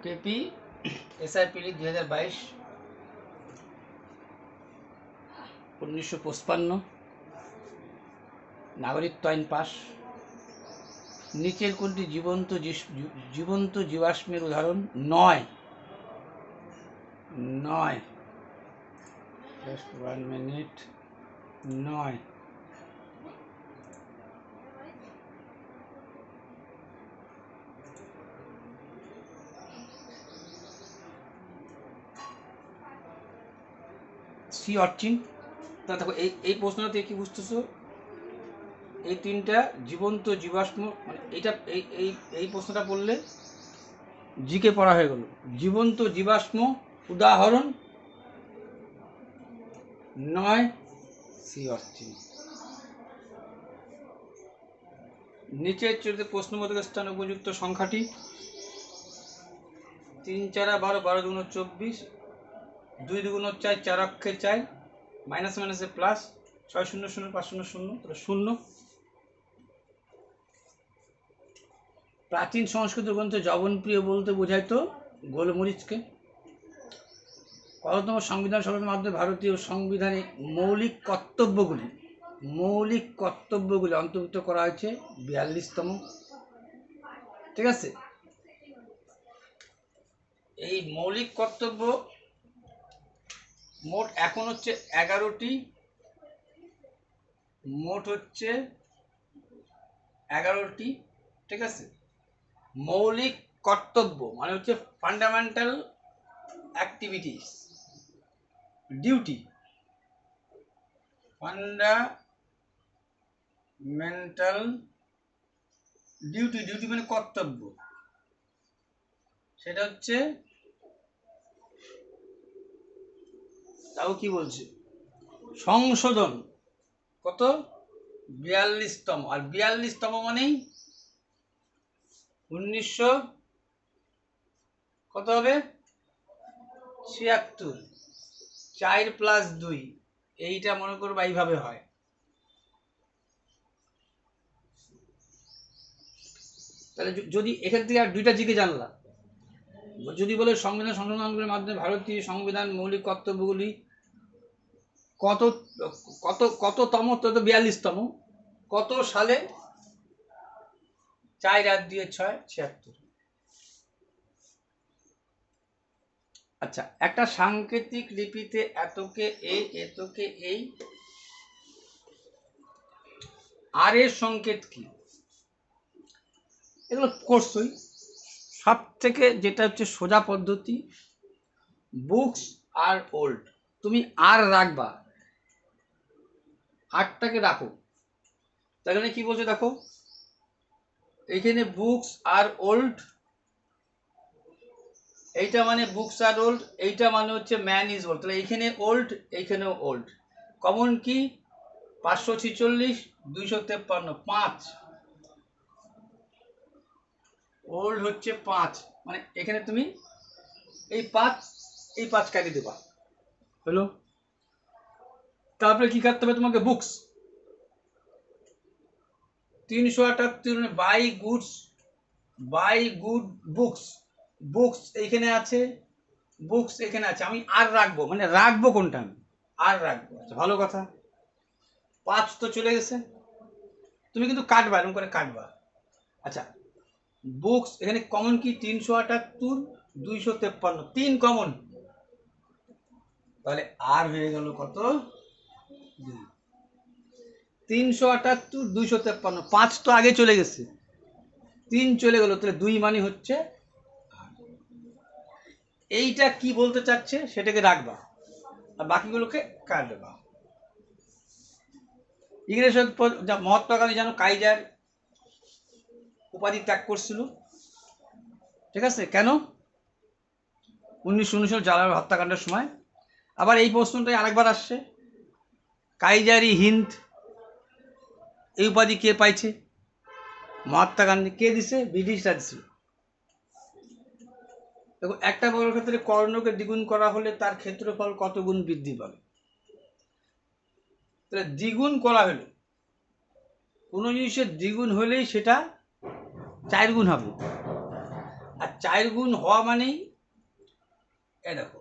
KP এসআইপিলি 2022 1955 নাগরিকত্ব আইন pass. নিচের কোনটি জীবন্ত জীবাশ্মের উদাহরণ নয়? Just 1 minute. নয়। Sea urchin. তা দেখো এই প্রশ্নটা থেকে কি বুঝতেছো? এই তিনটা জীবন্ত জীবাশ্ম, মানে এইটা এই প্রশ্নটা পড়লে জিকে পড়া হয়ে গেল। জীবন্ত জীবাশ্ম উদাহরণ নয়, সি অর্চিন। নিচের চরিত্রে প্রশ্নবোধক স্থান উপযুক্ত সংখ্যাটি 3 4 12, 12 2 24, 2 2 4, 4 অক্ষে 4, মাইনাস মাইনাসে প্লাস, 6 0 0 5 0 0, তাহলে 0। প্রাচীন সংস্কৃত গ্রন্থে জবনপ্রিয় বলতে বোঝাইতো গোলমরিচকে। কততম সংবিধান সভার মাধ্যমে ভারতীয় সংবিধানে মৌলিক কর্তব্যগুলি অন্তর্ভুক্ত করা হয়েছে? 42তম। ঠিক আছে, এই মৌলিক কর্তব্য মোট এখন হচ্ছে 11টি। ঠিক আছে, মৌলিক কর্তব্য মানে হচ্ছে fundamental activities, duty. Fundamental duty মানে কর্তব্য, সেটা হচ্ছে, তাও কি বলছে, সংশোধন। কত? 42তম। আর 42তম মানেই 1900 কত হবে? 76। 4 + 2, এইটা মনে করবো এইভাবে হয়। তাহলে যদি এখান থেকে আর দুইটা জিকে জানলা, যদি বলে সংবিধান সংশোধনের মাধ্যমে ভারতীয় সংবিধান মৌলিক কর্তব্যগুলি কত কত কততম, তো 42তম। কত সালে? 4 আর 2 6, 76। আচ্ছা, একটা সাংকেতিক লিপিতে এতকে এই আর এর সংকেত কি? এগুলো করছই। সব থেকে যেটা হচ্ছে সোজা পদ্ধতি, বুকস আর ওল্ড। তুমি আর রাখবা, আরটাকে রাখো। তাহলে কি বলছে দেখো, এইখানে বুকস আর ওল্ড, এইটা মানে বুকস আর ওল্ড, এইটা মানে হচ্ছে ম্যান ইজ ওল্ড। তাহলে এইখানে ওল্ড, এইখানেও ওল্ড। কমন কি? 546, 253, 5। ওল্ড হচ্ছে 5, মানে এখানে তুমি এই 5 কাটিয়ে দেবা, হলো। তারপরে কি করতে হবে তোমাকে? বুকস 378, বাই গুড বুকস এইখানে আছে, আমি আর রাখবো, মানে রাখবো কোনটা? আমি আর রাখবো। আচ্ছা, ভালো কথা। 5 তো চলে গেছে, তুমি কিন্তু কাটবা, এরকম করে কাটবা। আচ্ছা, বুকস এখানে কমন কি? 378, 253, 3 কমন। তাহলে আর হয়ে গেল কত? 2। 378, 253, 5 তো আগে চলে গেছে, 3 চলে গেল, তাহলে 2 মানে হচ্ছে। এইটা কি বলতে চাচ্ছে সেটাকে রাখবা, আর বাকিগুলোকে কাটবা। ইংরেজ মহাত্মা গান্ধী জানো কাইজার উপাধি ত্যাগ করছিল। ঠিক আছে, কেন? 1919 জালাল হত্যাকাণ্ডের সময়। আবার এই প্রশ্নটাই আরেকবার আসছে, কাইজারি হিন্দ এই উপাধি কে পাইছে? মহাত্মা গান্ধী। কে দিছে? ব্রিটিশরা দিছিল। দেখো, একটা বর্গক্ষেত্রে কর্ণকে দ্বিগুণ করা হলে তার ক্ষেত্রফল কত গুণ বৃদ্ধি পাবে? তাহলে দ্বিগুণ করা হলো, কোনো জিনিসের দ্বিগুণ হলেই সেটা 4 গুণ হবে। আর 4 গুণ হওয়া মানেই এ দেখো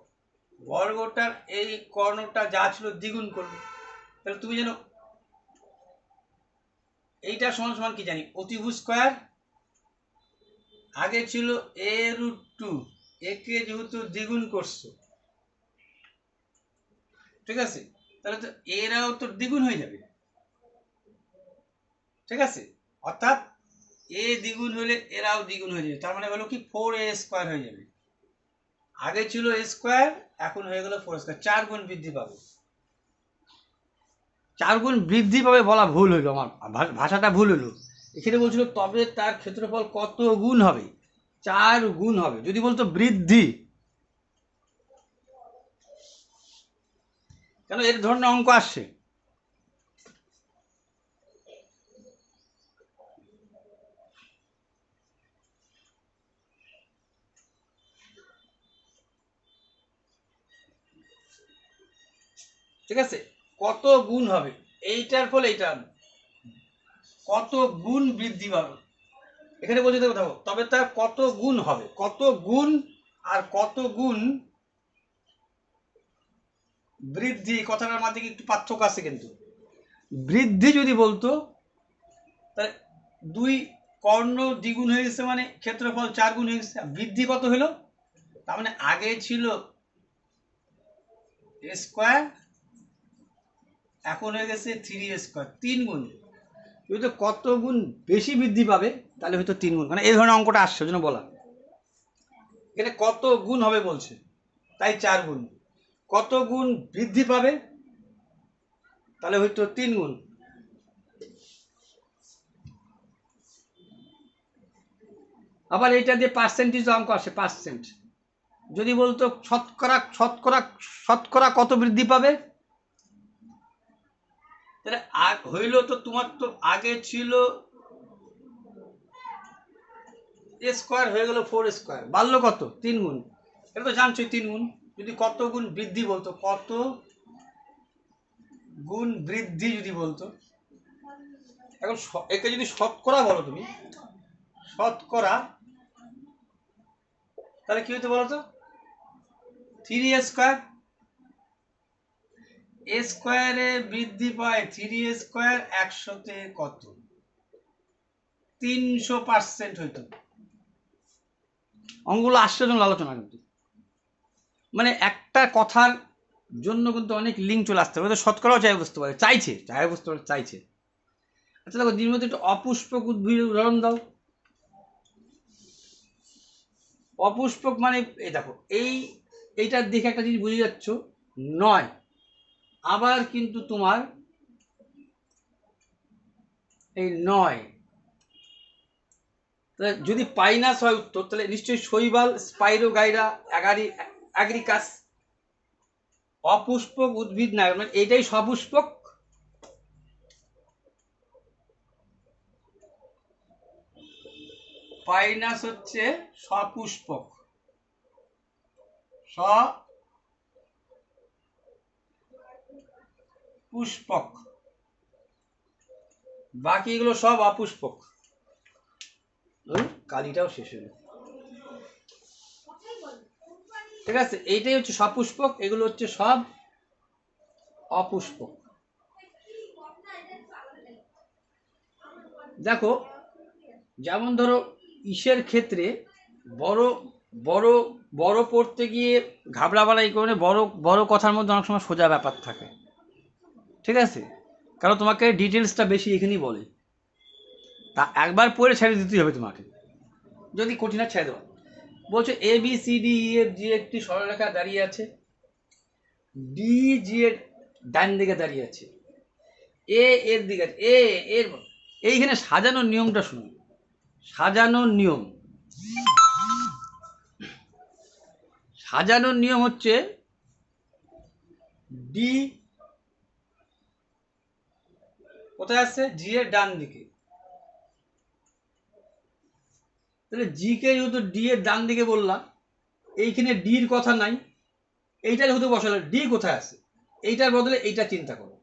বর্গটার এই কর্ণটা যা ছিল দ্বিগুণ করবে। তাহলে তুমি জানো এইটা সমান সমান কি জানি, অতিভুজ স্কয়ার। আগে ছিল a√2, একে যেহেতু দ্বিগুণ করছো, ঠিক আছে, তাহলে তো এরাও তো দ্বিগুণ হয়ে যাবে, ঠিক আছে, অর্থাৎ এ দ্বিগুণ হলে এরাও দ্বিগুণ হয়ে যাবে। তার মানে হলো কি 4a² হয়ে যাবে। আগে ছিল a স্কয়ার, এখন হয়ে গেল 4 স্কয়ার, 4 গুণ বৃদ্ধি পাবে। 4 গুণ বৃদ্ধি পাবে বলা ভুল হইলো, আমার ভাষাটা ভুল হইলো। এখানে বলছিল তবে তার ক্ষেত্রফল কত গুণ হবে, 4 গুণ হবে। যদি বলতো বৃদ্ধি, কেন এর ধরনের অঙ্ক আসছে। ঠিক আছে, কত গুণ হবে, এইটার ফলে এইটা কত গুণ বৃদ্ধি পাবে। এখানে বলছি দেখো, তবে তার কত গুণ হবে, কত গুণ আর কত গুণ বৃদ্ধি, কথাটার মাঝে একটু পার্থক্য আছে কিন্তু। বৃদ্ধি যদি বলতো তাহলে 2 কর্ণ দ্বিগুণ হয়ে গেছে মানে ক্ষেত্রফল 4 গুণ হয়ে গেছে। বৃদ্ধি কত হলো, তার মানে আগে ছিল a স্কয়ার, এখন হয়ে গেছে 3a², 3 গুণ। যদি কত গুণ বেশি বৃদ্ধি পাবে তাহলে হয়তো 3 গুণ, মানে এই ধরনের অঙ্কটা আসছে, ওই জন্য বলা। এখানে কত গুণ হবে বলছে, তাই 4 গুণ। কত গুণ বৃদ্ধি পাবে তাহলে হয়তো 3 গুণ। আবার এইটা দিয়ে পার্সেন্টেজ অঙ্ক আসে, পার্সেন্ট। যদি বলতো শতকরা শতকরা শতকরা কত বৃদ্ধি পাবে, তাহলে হইল তো তোমার তো আগে ছিল a স্কয়ার, হয়ে গেল 4a², বাড়লো কত, 3 গুণ। এটা তো জানছোই 3 গুণ। যদি কত গুণ বৃদ্ধি বলতো, কত গুণ বৃদ্ধি যদি বলতো, এখন একে যদি শতকরা বলো তুমি, শতকরা, তাহলে কি হইতে বলো তো, 3a²। a স্কয়ারে বৃদ্ধি পায় 3a², 100-তে কত, 300% হইতো। অঙ্কগুলো আশ্চর্য আলোচনা কিন্তু, মানে একটা কথার জন্য কিন্তু অনেক লিঙ্ক চলে আসতে পারে। শতকরাও চাই বুঝতে পারে, চাইছে, চাই বুঝতে পারে, চাইছে। আচ্ছা দেখো, দিন মধ্যে একটু অপুষ্পক উদ্ভিদের উদাহরণ দাও। অপুষ্পক মানে এই দেখো, এইটার দেখে একটা জিনিস বুঝে যাচ্ছ, নয়। আবার কিন্তু তোমার এই নয়, তাহলে যদি পাইনাস হয় উত্তর, তাহলে নিশ্চয়ই শৈবাল, স্পাইরোগাইরা, অ্যাগ্রিকাস। অপুষ্পক উদ্ভিদ না, মানে এইটাই সপুষ্পক। পাইনাস হচ্ছে সপুষ্পক, সপুষ্পক, বাকি এগুলো সব অপুষ্পক। কালিটাও শেষ হলো, ঠিক আছে। এইটাই হচ্ছে সপুষ্পক, এগুলো হচ্ছে সব অপুষ্পক। দেখো, যেমন ধরো ইসের ক্ষেত্রে বড় বড় বড় পড়তে গিয়ে ঘাবড়া এই কারণে, বড় বড় কথার মধ্যে অনেক সময় সোজা ব্যাপার থাকে, ঠিক আছে, কারণ তোমাকে ডিটেলসটা বেশি এখানেই বলে। তা একবার পড়ে ছেড়ে দিতেই হবে তোমাকে, যদি কঠিন ছেড়ে দেওয়া। বলছে ABCDEFG একটি সরলরেখা দাঁড়িয়ে আছে, DG এর ডান দিকে দাঁড়িয়ে আছে, এর দিকে আছে, এর এইখানে সাজানোর নিয়মটা শুনুন। সাজানোর নিয়ম, সাজানোর নিয়ম হচ্ছে ডি কোথায় আসছে, জি এর ডান দিকে। তাহলে জি কে যেহেতু ডি এর ডান দিকে বললাম, এইখানে ডির কথা নাই, এইটা যেহেতু বসালো, ডি কোথায় আছে, এইটার বদলে এইটা চিন্তা করো।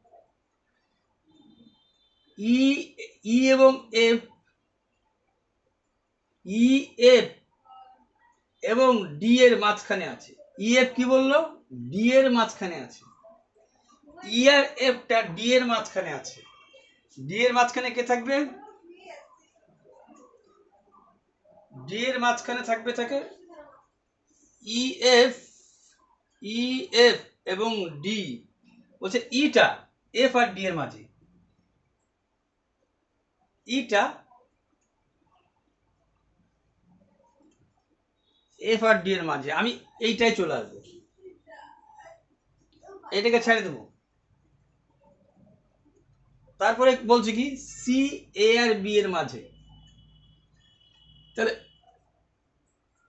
ই এবং এফ, ই এফ এবং ডি এর মাঝখানে আছে। ইএফ কি বললো? ডি এর মাঝখানে আছে। ই আর এফটা ডি এর মাঝখানে আছে। ডি এর মাঝখানে কে থাকবে? ডি এর মাঝখানে থাকবে থাকে ইএফ। ইএফ এবং ডি বলছে ইটা এফ আর ডি এর মাঝে, ইটা এফ আর ডি এর মাঝে। আমি এইটাই চলে আসবো, এটাকে ছেড়ে দেবো। তারপরে বলছে কি সি এ আর বি এর মাঝে। তাহলে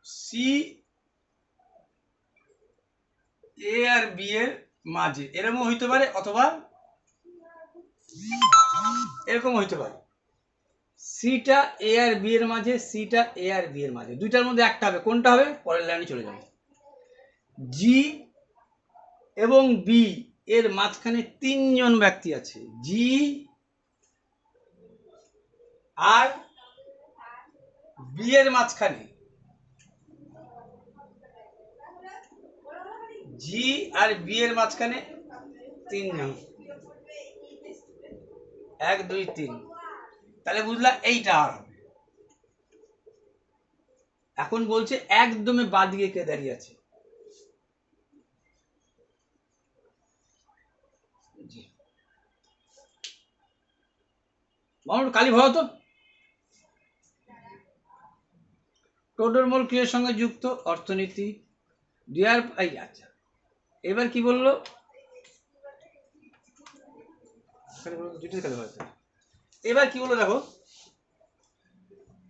সি এ আর বি এর মাঝে এরকম হইতে পারে, অথবা এরকম হইতে পারে। সিটা এ আর বি এর মাঝে, সিটা এ আর বি এর মাঝে, দুইটার মধ্যে একটা হবে। কোনটা হবে? পরের লাইনে চলে যাবে। জি এবং বি এর মাঝখানে তিনজন ব্যক্তি আছে। জি আর বি এর মাঝখানে, জি আর বি এর মাঝখানে তিনজন, 1 2 3। তাহলে বুঝলা এইটা আর হবে। এখন বলছে একদমই বাদিকে কে দাঁড়িয়ে আছে? কালী ভরত টোটোর মূল ক্রিয়ার সঙ্গে যুক্ত অর্থনীতি ডিয়ার। এই আচ্ছা, এবার কি বললো? এবার কি বললো দেখো,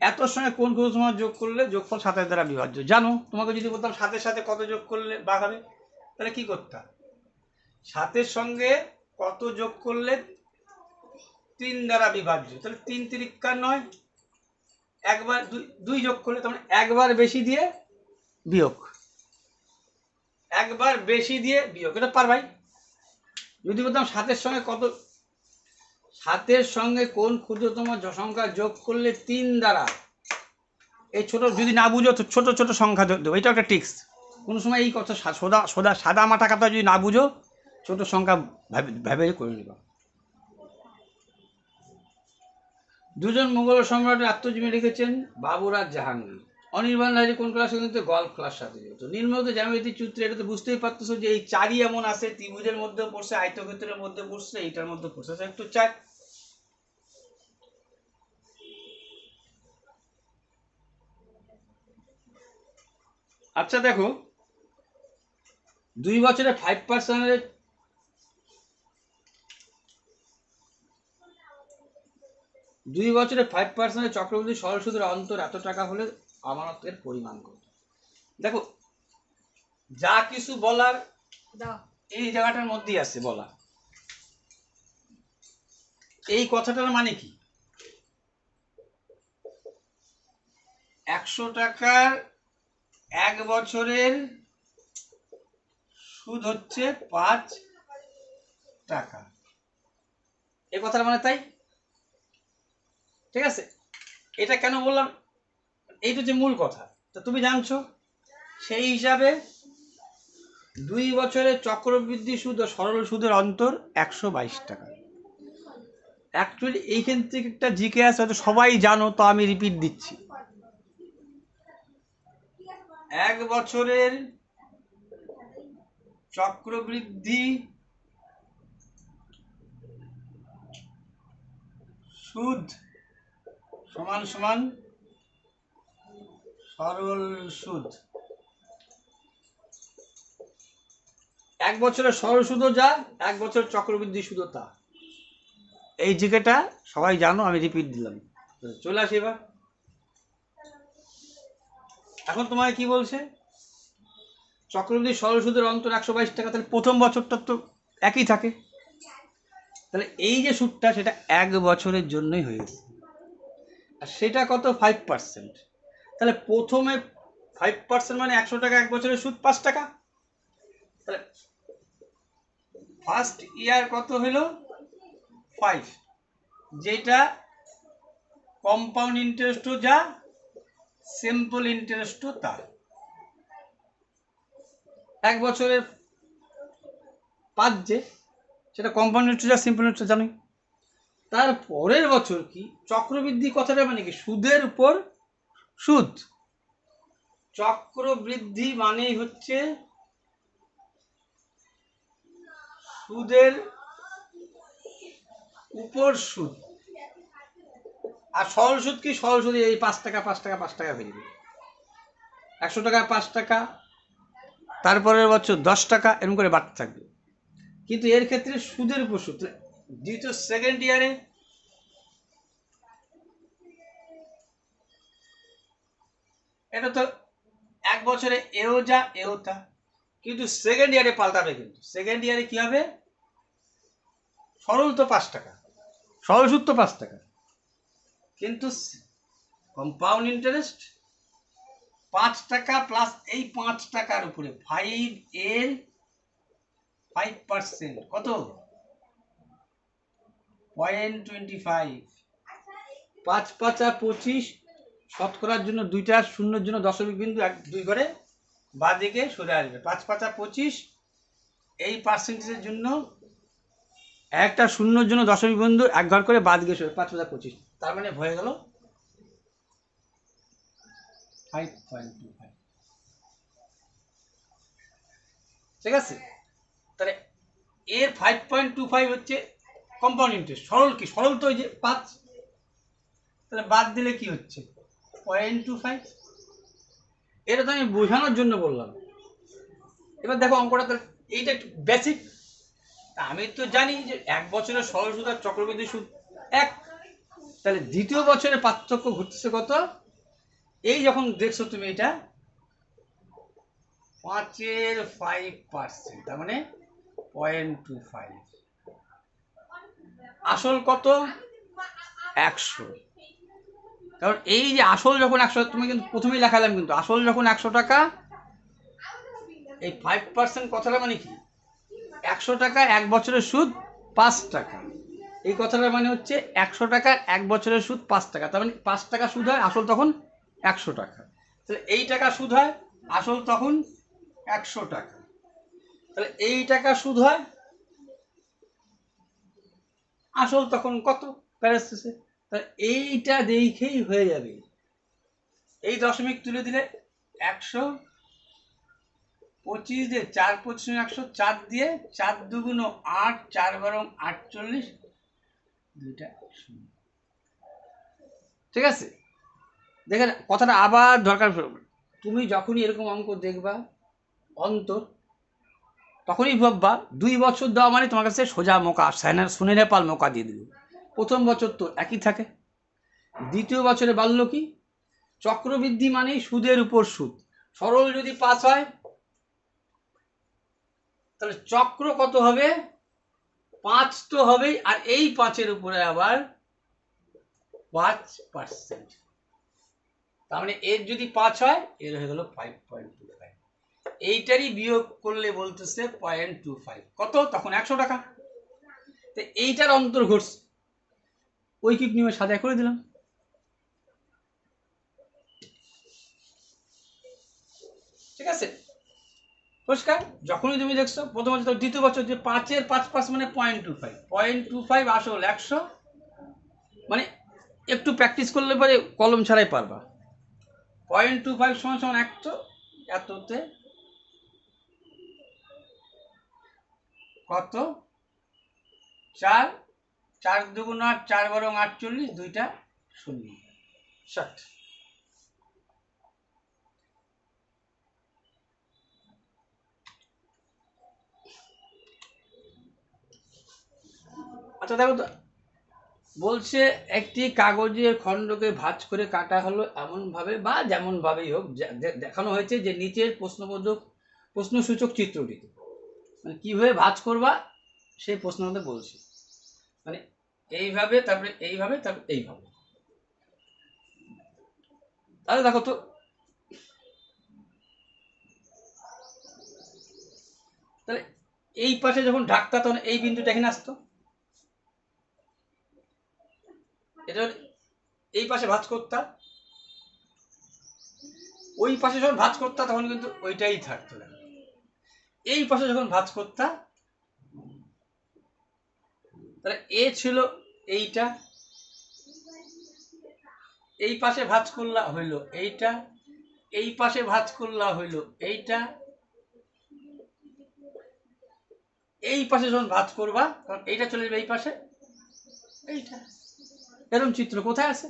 এত সময় কোন কোন সময় যোগ করলে যোগফল 7 দ্বারা বিভাজ্য। জানো, তোমাকে যদি বলতাম 7-এর সাথে কত যোগ করলে ভাগ হবে, তাহলে কি করতাম? 7-এর সঙ্গে কত যোগ করলে 3 দ্বারা বিভাজ্য, তাহলে 3 3 9, একবার 2 যোগ করলে তার মানে একবার বেশি দিয়ে বিয়োগ, একবার বেশি দিয়ে বিয়োগ। এটা পারবাই। যদি বলতাম 7-এর সঙ্গে কত, 7-এর সঙ্গে কোন ক্ষুদ্রতম সংখ্যা যোগ করলে 3 দ্বারা, এই ছোট যদি না বুঝো তো ছোট ছোট সংখ্যা দেবো, এটা একটা টিক্স। কোনো সময় এই কথা সাদা মাটা কথা যদি না বুঝো, ছোট সংখ্যা ভেবে করে নিবা। দুজন মুঘল সম্রাটের আত্মজীবনী লিখেছেন বাবর আর জাহাঙ্গীর। অনির্বাণ লাহিড়ী কোন ক্লাসে কিন্তু গল্ফ ক্লাস সাথে যেত। নিম্নলিখিত জ্যামিতিক চিত্রে এটা তো বুঝতেই পারতেছো যে এই চারই এমন আছে, ত্রিভুজের মধ্যে পড়ছে, আয়তক্ষেত্রের মধ্যে পড়ছে, এইটার মধ্যে পড়ছে, একটু চার। আচ্ছা দেখো, 2 বছরে 5% 2 বছরে 5% চক্রবৃদ্ধি সরল সুদের অন্তর এত টাকা হলে আমানতের পরিমাণ কত? দেখো, যা কিছু বলার এই জায়গাটার মধ্যেই আছে বলা। এই কথাটার মানে কি? 100 টাকার 1 বছরের সুদ হচ্ছে 5 টাকা, এই কথার মানে তাই। ঠিক আছে, এটা কেন বললাম? এইটা হচ্ছে মূল কথা। তো তুমি জানছো, সেই হিসাবে 2 বছরের চক্রবৃদ্ধি সুদ ও সরল সুদের অন্তর 122 টাকা। অ্যাকচুয়ালি এইখান থেকে একটা জিকে আছে, হয়তো সবাই জানো, তো আমি রিপিট দিচ্ছি। 1 বছরের চক্রবৃদ্ধি সুদ সমান সমান সরল সুদ। 1 বছরের সরল সুদও যা, 1 বছরের চক্রবৃদ্ধি সুদও তা। এই জিকেটা সবাই জানো, আমি রিপিট দিলাম। চলে আসি এবার। এখন তোমায় কি বলছে? চক্রবৃদ্ধি সরল সুদের অন্তর 122 টাকা, তাহলে প্রথম বছরটা তো একই থাকে। তাহলে এই যে সুদটা, সেটা 1 বছরের জন্যই হয়ে গেছে। আর সেটা কত? 5%। তাহলে প্রথমে 5% মানে 100 টাকা 1 বছরের সুদ 5 টাকা। তাহলে ফার্স্ট ইয়ার কত হলো? 5, যেটা কম্পাউন্ড ইন্টারেস্টও যা, সিম্পল ইন্টারেস্টও তা। 1 বছরের 5 যে, সেটা কম্পাউন্ড ইন্টারেস্ট আর সিম্পল ইন্টারেস্ট জানোই। তার পরের বছর কি চক্রবৃদ্ধি কথাটা মানে কি? সুদের উপর সুদ। চক্রবৃদ্ধি মানেই হচ্ছে সুদের উপর সুদ। আর সরল সুদ কি? সরল সুদ এই 5 টাকা 5 টাকা 5 টাকা বেরিয়ে 100 টাকা 5 টাকা, তারপরের বছর 10 টাকা, এরকম করে বাড়তে থাকবে। কিন্তু এর ক্ষেত্রে সুদের উপর সুদ। দ্বিতীয় সেকেন্ড ইয়ারে এটা তো 1 বছরে এও যা এও তা, কিন্তু সেকেন্ড ইয়ারে পাল্টাবে। কিন্তু সেকেন্ড ইয়ারে কি হবে? সরল তো 5 টাকা, সরল সুদ তো 5 টাকা, কিন্তু কম্পাউন্ড ইন্টারেস্ট 5 টাকা প্লাস এই 5 টাকার উপরে 5 এর 5%, কত? 0.25। 5 5 25, শতকরার জন্য 2টা শূন্যের জন্য দশমিক বিন্দু 2 করে বাঁদিকে সরে আসবে। 5 5 25, এই পার্সেন্টেজের জন্য একটা শূন্যর জন্য দশমিক বিন্দু 1 ঘর করে বাঁদিকে সরে 5 5 25, তার মানে হয়ে গেল 5.25। ঠিক আছে? তাহলে এর 5.25 হচ্ছে কম্পাউন্ড ইন্টারেস্ট। সরল কি? সরল তো ওই যে 5, তাহলে বাদ দিলে কি হচ্ছে? 0.25। এটা তো আমি বোঝানোর জন্য বললাম। এবার দেখো অঙ্কটা, তাহলে এইটা একটু বেসিক। আমি তো জানি যে 1 বছরের সরল সুদ আর চক্রবৃদ্ধি সুদ এক। তাহলে দ্বিতীয় বছরের পার্থক্য ঘটতেছে কত? এই যখন দেখছো তুমি এটা 5 এর 5%, তার মানে 0.25। আসল কত? 100। কারণ এই যে আসল যখন 100, তুমি কিন্তু প্রথমেই লেখালাম, কিন্তু আসল যখন 100 টাকা, এই 5% কথাটা মানে কি? 100 টাকা 1 বছরের সুদ 5 টাকা। এই কথাটা মানে হচ্ছে 100 টাকার 1 বছরের সুদ 5 টাকা, তার মানে 5 টাকা সুদ হয়, আসল তখন 100 টাকা। তাহলে এই টাকা সুদ হয়, আসল তখন 100 টাকা। তাহলে এই টাকা সুদ হয়, আসল তখন কত প্যারেন্থেসিসে। তাহলে এইটা দেখেই হয়ে যাবে। এই দশমিক তুলে দিলে 125 দিয়ে 4 25 100, 4 দিয়ে 4 দুগুণ 8, 4 বারং 48, 2টা 0। ঠিক আছে? দেখেন কথাটা আবার দরকার পড়বে। তুমি যখনই এরকম অঙ্ক দেখবা অন্তর, তখনই ভাববা 2 বছর দেওয়া মানে তোমার কাছে সোজা মোকা, শুনে নেপাল মোকা দিয়ে দিল। প্রথম বছর তো একই থাকে, দ্বিতীয় বছরে বাড়লো কি? চক্রবৃদ্ধি মানেই সুদের উপর সুদ। সরল যদি 5 হয়, তাহলে চক্র কত হবে? 5 তো হবেই, আর এই 5-এর উপরে আবার 5%। তার মানে এর যদি 5 হয়, এর হয়ে গেল 5.25। এইটারই বিয়োগ করলে বলতেছে 0.25 কত? তখন 100 টাকা। তো এইটার অন্তর ঘটছে, ঐকিক নিয়মে সাজা করে দিলাম। ঠিক আছে? পরিষ্কার? যখনই তুমি দেখছো প্রথম বছর দ্বিতীয় বছর যে 5 এর 5% মানে 0.25, 0.25 আসল 100, মানে একটু প্র্যাকটিস করলে পরে কলম ছাড়াই পারবা। 0.25 সমান সমান 100, এততে কত? 4, 4 দুগুণ 8, 4 বারং 48, 2টা 0, 60। আচ্ছা দেখো তো, বলছে একটি কাগজের খণ্ডকে ভাঁজ করে কাটা হলো এমনভাবে বা যেমনভাবেই হোক, দেখানো হয়েছে যে নিচের প্রশ্নসূচক চিত্রটিতে। মানে কীভাবে ভাঁজ করবা সেই প্রশ্ন আমাদের বলছে। মানে এইভাবে, তারপরে এইভাবে, তারপরে এইভাবে। তাহলে দেখো তো, তাহলে এই পাশে যখন ঢাকতা তখন এই বিন্দুটা এখানে আসতো, এটা এই পাশে ভাঁজ করতাম, ওই পাশে যখন ভাঁজ করতাম তখন কিন্তু ওইটাই থাকতো। এই পাশে যখন ভাঁজ করতা, তাহলে এ ছিল এইটা, এই পাশে ভাঁজ করলা হইল এইটা, এই পাশে ভাঁজ করলা হইল এইটা, এই পাশে যখন ভাঁজ করবা তখন এইটা চলে যাবে এই পাশে, এইটা। এরকম চিত্র কোথায় আছে?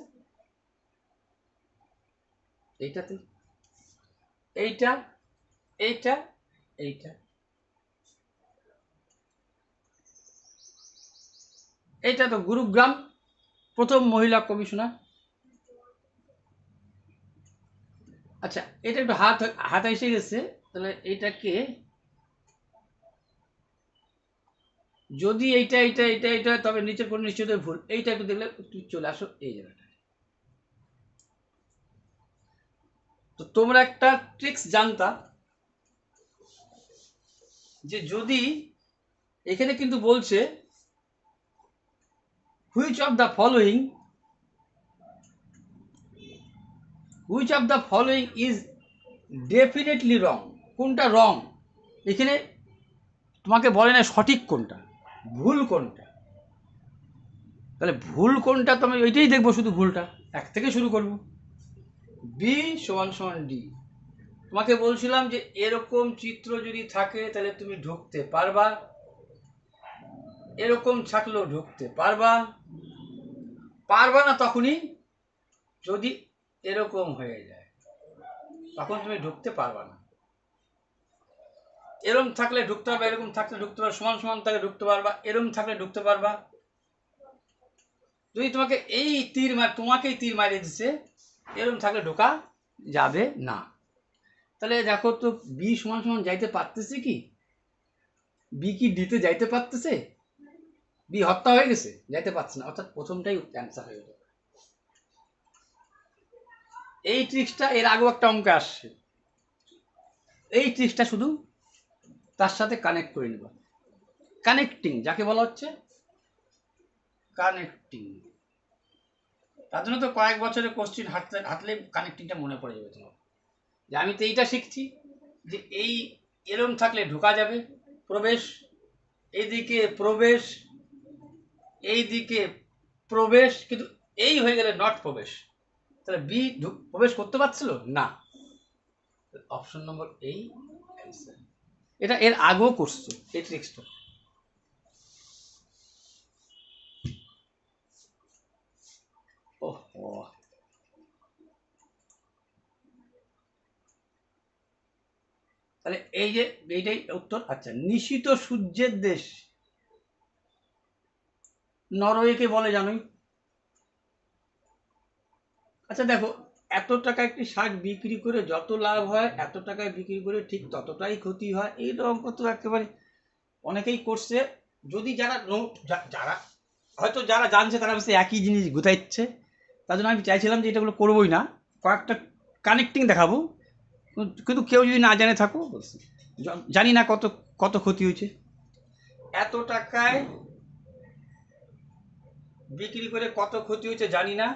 এইটাতে, এইটা, এইটা, এইটা। এইটা তো গুরুগ্রাম প্রথম মহিলা কমিশনার। আচ্ছা, এটা একটু হাত এসে গেছে, তাহলে এইটাকে যদি এইটা এইটা এইটা এইটা, তবে নিচের কোনো নিশ্চয়ই ভুল। এইটা একটু দেখলে একটু চলে আসো এই জায়গাটা। তো তোমরা একটা ট্রিক্স জানতা যে যদি এখানে কিন্তু বলছে which of the following is definitely wrong, কোনটা রং, এখানে তোমাকে বলে না সঠিক কোনটা, ভুল কোনটা। তাহলে ভুল কোনটা তো আমি ওইটাই দেখবো, শুধু ভুলটা, এক থেকে শুরু করব। বি সমান সমান ডি। তোমাকে বলছিলাম যে এরকম চিত্র যদি থাকে তাহলে তুমি ঢুকতে পারবা, এরকম থাকলেও ঢুকতে পারবা, পারবা না তখনই যদি এরকম হয়ে যায়, তখন তুমি ঢুকতে পারবা না। এরকম থাকলে ঢুকতে পারবা, এরকম থাকলে ঢুকতে পারবা, সমান সমান থাকলে ঢুকতে পারবা, এরকম থাকলে ঢুকতে পারবা। যদি তোমাকে এই তোমাকেই তীর মারিয়ে দিচ্ছে, এরকম থাকলে ঢোকা যাবে না। তাহলে দেখো তো বি সমান সমান যাইতে পারতেছে কি? বি কি ডিতে যাইতে পারতেছে? বি হত্যা হয়ে গেছে, যাইতে পারছে না, অর্থাৎ প্রথমটাই ক্যান্সার হয়ে গেল। এই ট্রিক্সটা এর আগেও একটা অঙ্কে আসছে, এই ট্রিক্সটা শুধু তার সাথে কানেক্ট করে নেব। কানেক্টিং যাকে বলা হচ্ছে কানেক্টিং, তার জন্য তো কয়েক বছরের কোশ্চিন হাঁটলে কানেক্টিংটা মনে পড়ে যাবে তোমার। যে আমি তো এইটা শিখছি যে এই এরম থাকলে ঢোকা যাবে, প্রবেশ, এইদিকে প্রবেশ, এইদিকে প্রবেশ, কিন্তু এই হয়ে গেলে নট প্রবেশ, তাহলে বি প্রবেশ করতে পারছিল না। অপশন নম্বর এই অ্যান্সার। এটা এর আগেও করছে এই ট্রিক্সটা। ওহো, তাহলে এই যে এইটাই উত্তর। আচ্ছা, নিশিত সূর্যের দেশ নরওয়েকে বলে জানোই। আচ্ছা দেখো, এত টাকা একটি শার্ট বিক্রি করে যত লাভ হয়, এত টাকায় বিক্রি করে ঠিক ততটাই ক্ষতি হয়, এইরকম তো একেবারে অনেকেই করছে। যদি যারা যারা হয়তো যারা জানছে তারা বেশি একই জিনিস গুতাইচ্ছে, তার জন্য আমি চাইছিলাম যে এটাগুলো করবোই না, কয়েকটা কানেক্টিং দেখাবো, কিন্তু কেউ যদি না জানে থাকো বলছি, জানি না কত কত ক্ষতি হয়েছে। এত টাকায় বিক্রি করে কত ক্ষতি হয়েছে জানি না,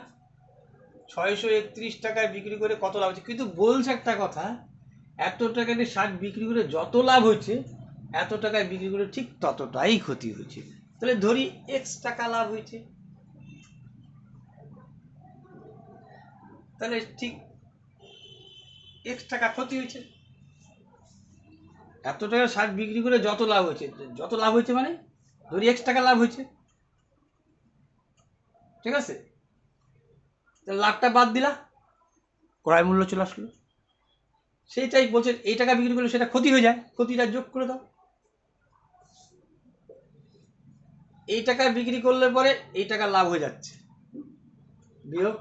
631 টাকায় বিক্রি করে কত লাভ হচ্ছে, কিন্তু বলছে একটা কথা, এত টাকা দিয়ে শার্ট বিক্রি করে যত লাভ হয়েছে, এত টাকায় বিক্রি করে ঠিক ততটাই ক্ষতি হয়েছে। তাহলে ধরি এক্স টাকা লাভ হয়েছে, তাহলে ঠিক এক্স টাকা ক্ষতি হয়েছে। এত টাকা শার্ট বিক্রি করে যত লাভ হয়েছে, যত লাভ হয়েছে মানে ধরি এক্স টাকা লাভ হয়েছে, ঠিক আছে? লাভটা বাদ দিলা, ক্রয় মূল্য চলে আসলো, সেইটাই বলছে এই টাকা বিক্রি করলে সেটা ক্ষতি হয়ে যায়, ক্ষতিটা যোগ করে দাও। এই টাকায় বিক্রি করলে পরে এই টাকা লাভ হয়ে যাচ্ছে, বিয়োগ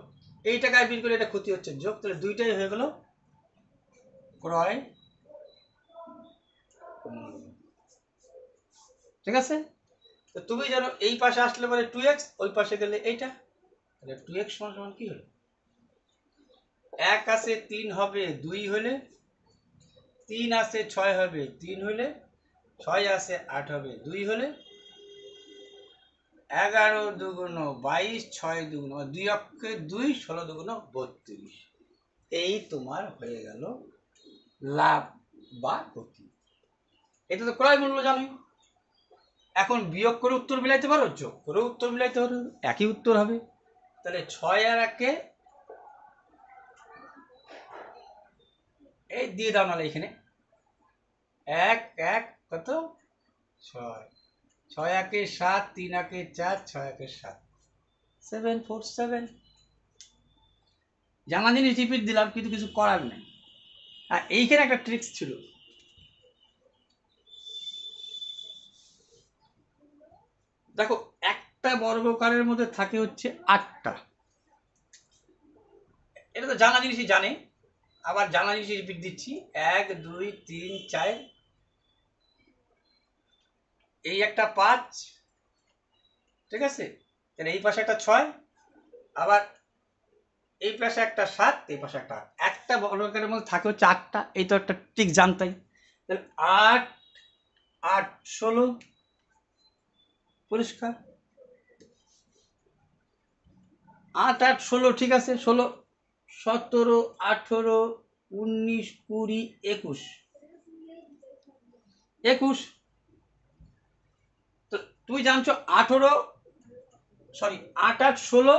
এই টাকায় বিক্রি করে এটা ক্ষতি হচ্ছে, যোগ, তাহলে দুইটাই হয়ে গেল ক্রয়। ঠিক আছে? তো তুমি জানো এই পাশে আসলে পরে 2x, ওই পাশে গেলে এইটা, তাহলে 2x সমান সমান কি হলো? 1 আছে 3 হবে 2 হলে, 3 আছে 6 হবে 3 হলে, 6 আছে 8 হবে 2 হলে, 11 দুগুণ 22, 6 দুগুণ 2 অক্ষে 2, 16 দুগুণ 32। এই তোমার হয়ে গেল লাভ বা ক্ষতি। এটা তো ক্রয় মূল্য জানোই। এখন বিয়োগ করে উত্তর মিলাইতে পারো, যোগ করে উত্তর মিলাইতে পারো, একই উত্তর হবে। তাহলে 6 আর 1 এই দিয়ে দাও, নাহলে এখানে 1 1 কত 6, 6 1 7, 3 1 4, 6 1 7, 747। জানা জিনিস রিপিট দিলাম, কিন্তু কিছু করার নেই। আর এইখানে একটা ট্রিক্স ছিল, দেখো একটা বর্গকারের মধ্যে থাকে হচ্ছে 8টা। এটা তো জানা জিনিসই জানে, আবার জানা জিনিস রিপিট দিচ্ছি। 1 2 3 4, এই একটা 5, ঠিক আছে। তাহলে এই পাশে একটা 6, আবার এই পাশে একটা 7, এই পাশে একটা 8। একটা বর্গকারের মধ্যে থাকে হচ্ছে 8টা, এই তো একটা ঠিক জানতাই। তাহলে 8 8 16 পরিষ্কার। 8 8 16, ঠিক আছে। 16 17 18 19 20 21 21। তো তুই জানছো 18, সরি 8 8 16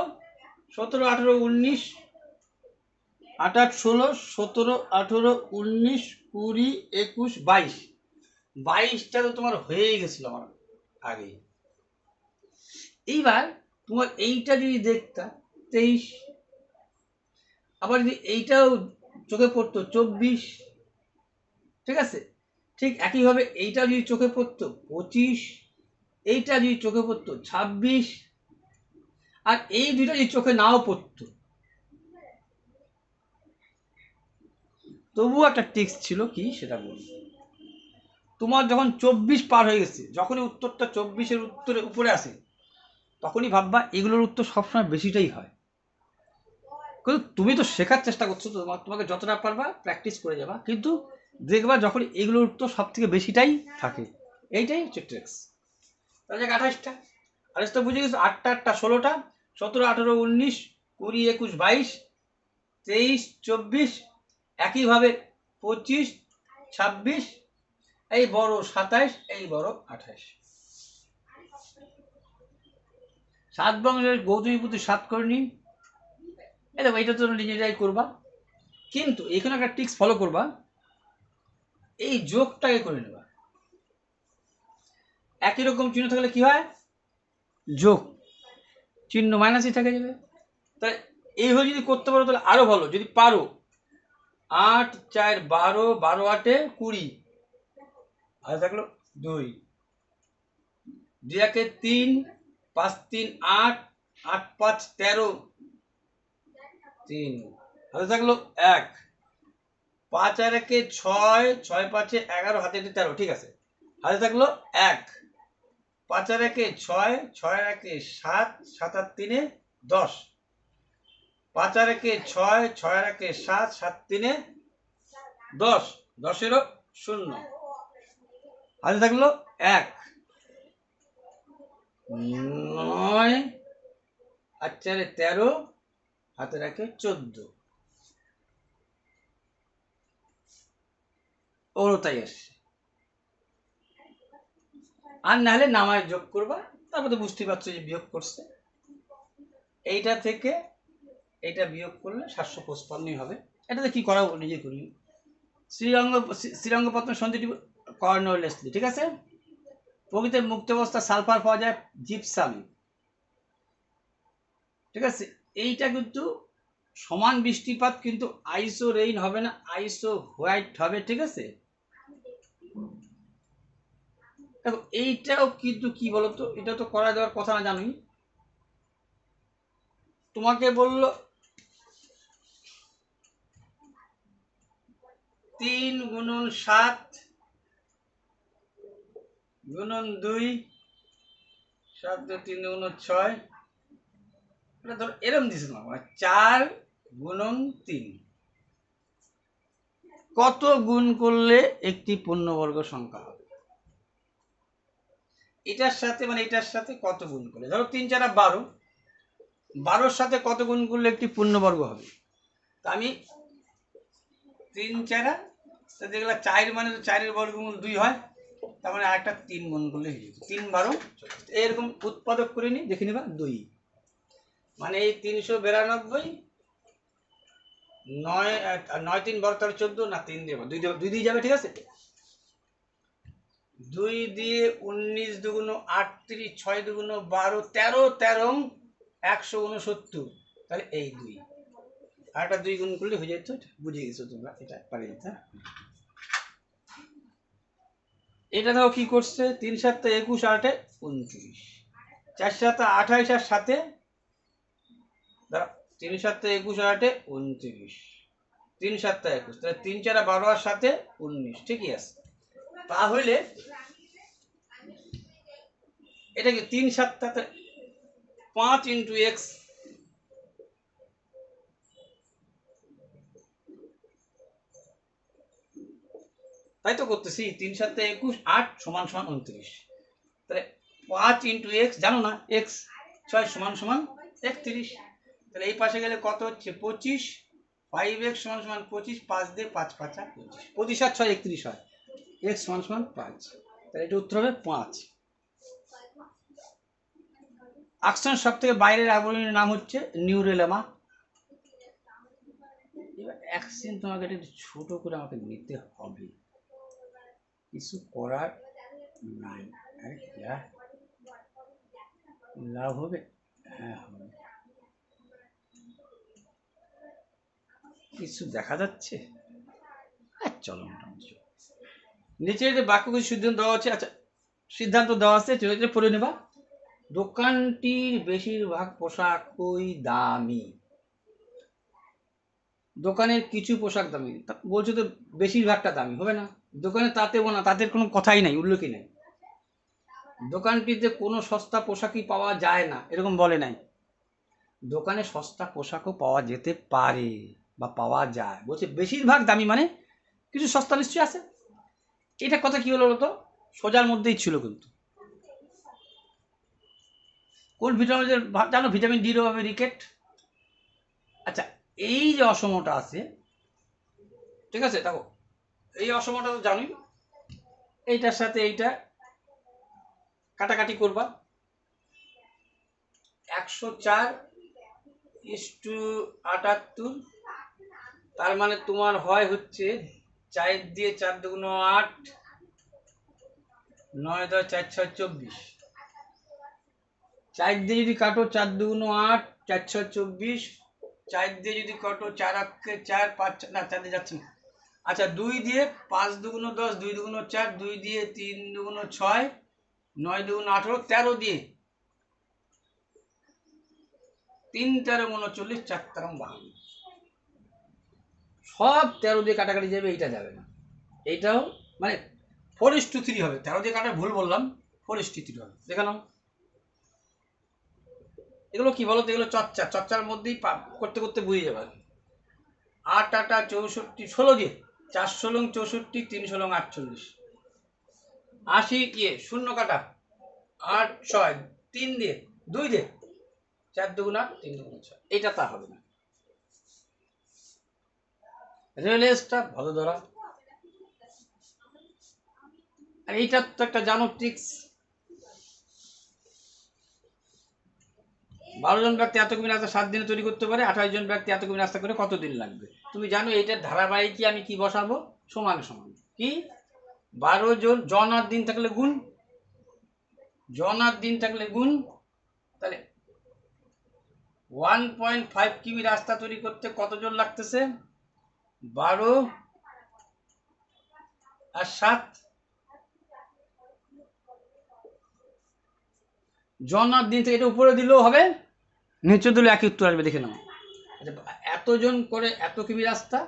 17 18 19, 8 8 16 17 18 19 20 21 22। 22টা তো তোমার হয়েই গেছিল আমার আগে। এইবার তোমার এইটা যদি দেখতা 23, আবার যদি এইটাও চোখে পড়তো 24, ঠিক আছে। ঠিক একইভাবে এইটা যদি চোখে পড়তো 25, এইটা যদি চোখে পড়তো 26, আর এই দুইটা যদি চোখে নাও পড়তো, তবুও একটা টেক্সট ছিল, কি সেটা বলি। তোমার যখন 24 পার হয়ে গেছে, যখনই উত্তরটা 24-এর উত্তরের উপরে আসে, তখনই ভাববা এগুলোর উত্তর সবসময় বেশিটাই হয়। কিন্তু তুমি তো শেখার চেষ্টা করছো, তোমাকে যতটা পারবা প্র্যাকটিস করে যাবা, কিন্তু দেখবা যখন এগুলোর উত্তর সব থেকে বেশিটাই থাকে। এইটাই হচ্ছে ট্রিক্স। তাহলে 28টা, 28টা বুঝে গেছো। 8টা 8টা 16টা, 17 18 19 20 21 22 23 24, একইভাবে 25 26, এই বড় 27, এই বড় 28। 7 বংশের গৌতমীপুত্র 7 করে নিন। এই দেখো, এইটা তো নিজেরাই করবা, কিন্তু এখানে একটা ট্রিক্স ফলো করবা। এই যোগটাকে করে নেবা, একই রকম চিহ্ন থাকলে কি হয়, যোগ চিহ্ন মাইনাসই থেকে যাবে। তাই এইভাবে যদি করতে পারো তাহলে আরো ভালো, যদি পারো। 8 4 12, 12 8 20, আর থাকলো 2, 2 1 3, 5 3 8, 8 5 13, 3, হাতে থাকলো 1, 5 আর 1 6, 6 5 11, হাতে 13, ঠিক আছে। হাতে থাকলো 1, 5 আর 1 6, 6 আর 1 7, 7 আর 3 10, 5 আর 1 6, 6 আর 1 7, 7 3 10, 10 0। হাতে থাকলো 1, 9 আর 4 13, হাতে রাখে 14। ওরও তাই আসছে। আর নাহলে নামায় যোগ করবা, তারপর তো বুঝতেই পারছো যে বিয়োগ করছে। এইটা থেকে এইটা বিয়োগ করলে 755 হবে। এটাতে কি করা নিজে করি। শ্রীরঙ্গপত্ন সন্ধিটি কর্নওয়েলেসলি, ঠিক আছে। প্রকৃতির মুক্ত অবস্থা সালফার পাওয়া যায় জিপসামে, ঠিক আছে। এইটা কিন্তু সমান বৃষ্টিপাত, কিন্তু আইসো রেইন হবে না, আইসো হোয়াইট হবে, ঠিক আছে। দেখো এইটাও কিন্তু কি বলতো, এটা তো করা দেওয়ার কথা না, জানোই। তোমাকে বললো 3 × 7 × 2, 7 3 × 6, এটা ধরো এরম দিছে না, 4 × 3। কত গুণ করলে একটি পূর্ণবর্গ সংখ্যা হবে? এটার সাথে মানে এটার সাথে কত গুণ করলে, ধরো 3 4 12, 12-র সাথে কত গুণ করলে একটি পূর্ণবর্গ হবে? তা আমি 3 4, দেখলাম 4 মানে তো 4-এর বর্গমূল 2 হয়, তার মানে আরেকটা 3 গুণ করলে হয়ে যেত, 3 12 34। এরকম উৎপাদক করে নি, দেখে নিবা 2, মানে এই 392 9 9 3 12 13 14 না 3 দিয়ে 2 দিয়ে যাবে, ঠিক আছে। 2 দিয়ে 19 দুগুণ 38, 6 দুগুণ 12, 13 13 169, তাহলে এই 2 আর একটা 2 গুণ করলে হয়ে যেত। বুঝে গেছো তোমরা, এটা পারে যেত। এটা দেখো কি করছে, 3 7 21 8 29, 4 7 28 আর 7 3 7 21 8 29, 3 7 21, তাহলে 3 4 12 আর 7 19, ঠিকই আছে। তাহলে এটা কি 3 7 5 ইন্টু এক্স, তাই তো করতেছি। 3 7 21 8 সমান সমান 29, তাহলে 5 ইন্টু এক্স জানো না, এক্স 6 সমান সমান 31, তাহলে এই পাশে গেলে কত হচ্ছে 25, 5x সমান সমান 25, 5 দিয়ে 5 5 25, 25 আর 6 31 হয়, x সমান সমান 5, তাহলে এটা উত্তর হবে 5। আকশন সব থেকে বাইরের আবরণীর নাম হচ্ছে নিউরেলামা। এবার অ্যাকশন তোমাকে একটু ছোট করে আমাকে নিতে হবে, কিছু করার নাই। আরে লাভ হবে, হ্যাঁ হবে। কিছু দেখা যাচ্ছে, চলো মোটামুটি নিচে যে বাক্য কিছু সিদ্ধান্ত দেওয়া আছে, আচ্ছা সিদ্ধান্ত দেওয়া আছে, চলে পড়ে নেবা। দোকানটির বেশিরভাগ পোশাকই দামি। দোকানের কিছু পোশাক দামি, বলছো তো বেশিরভাগটা দামি হবে না, দোকানে তাতেও না, তাদের কোনো কথাই নাই, উল্লেখই নাই। দোকানটিতে কোনো সস্তা পোশাকই পাওয়া যায় না এরকম বলে নাই, দোকানে সস্তা পোশাকও পাওয়া যেতে পারে বা পাওয়া যায়, বলছে বেশিরভাগ দামি মানে কিছু সস্তা নিশ্চয়ই আছে। এটা কথা কি হলো তো, সোজার মধ্যেই ছিল কিন্তু। কোন ভিটামিনের জানো, ভিটামিন ডির অভাবে রিকেট। আচ্ছা এই যে অসমটা আছে, ঠিক আছে, দেখো এই অসমটা তো জানোই, এইটার সাথে এইটা কাটাকাটি করবা, 104:78, তার মানে তোমার হয় হচ্ছে 4 দিয়ে 4 দুগুণ 8, 9 10 4 6 24, 4 দিয়ে যদি কাটো 4 দুগুণ 8, 4 6 24, 4 দিয়ে যদি কাটো 4 আক্ষে 4 5 না 4 দিয়ে যাচ্ছে না, আচ্ছা 2 দিয়ে 5 দুগুণ 10, 2 দুগুণ 4, 2 দিয়ে 3 দুগুণ 6, 9 দুগুণ 18, 13 দিয়ে 3 13 39, 4 13 52, সব 13 দিয়ে কাটাকাটি যাবে, এইটা যাবে না, এইটাও মানে 4:3 হবে, 13 দিয়ে কাটা ভুল বললাম, 4:3 হবে, দেখে নাও। এগুলো কি বলতো, এগুলো চর্চার মধ্যেই করতে করতে বুঝে যাবে। 8 8 64, 16 দিয়ে 4 16 64, 3 16 48, 80 দিয়ে শূন্য কাটা 8 6, 3 দিয়ে 2 দিয়ে 4 দুগুণ 8, 3 দুগুণ 6, এটা তা হবে না। রেলেসটা ভালো ধরা, আর এইটার তো একটা জানো ট্রিক্স, 12 জন ব্যক্তি এত কমি নাস্তা 7 দিনে তৈরি করতে পারে, 28 জন ব্যক্তি এত কমি নাস্তা করে কত দিন লাগবে। তুমি জানো এইটার ধারাবাহিক আমি কি বসাবো, সমান সমান কি 12 জন, জন আর দিন থাকলে গুণ, জন আর দিন থাকলে গুণ, তাহলে 1.5 কিমি রাস্তা তৈরি করতে কতজন লাগতেছে, 12 আর 7, জন আর দিন থেকে এটা উপরে দিলেও হবে, নিচে দিলে একই উত্তর আসবে, দেখে নাও। এতজন করে এত কিমি রাস্তা,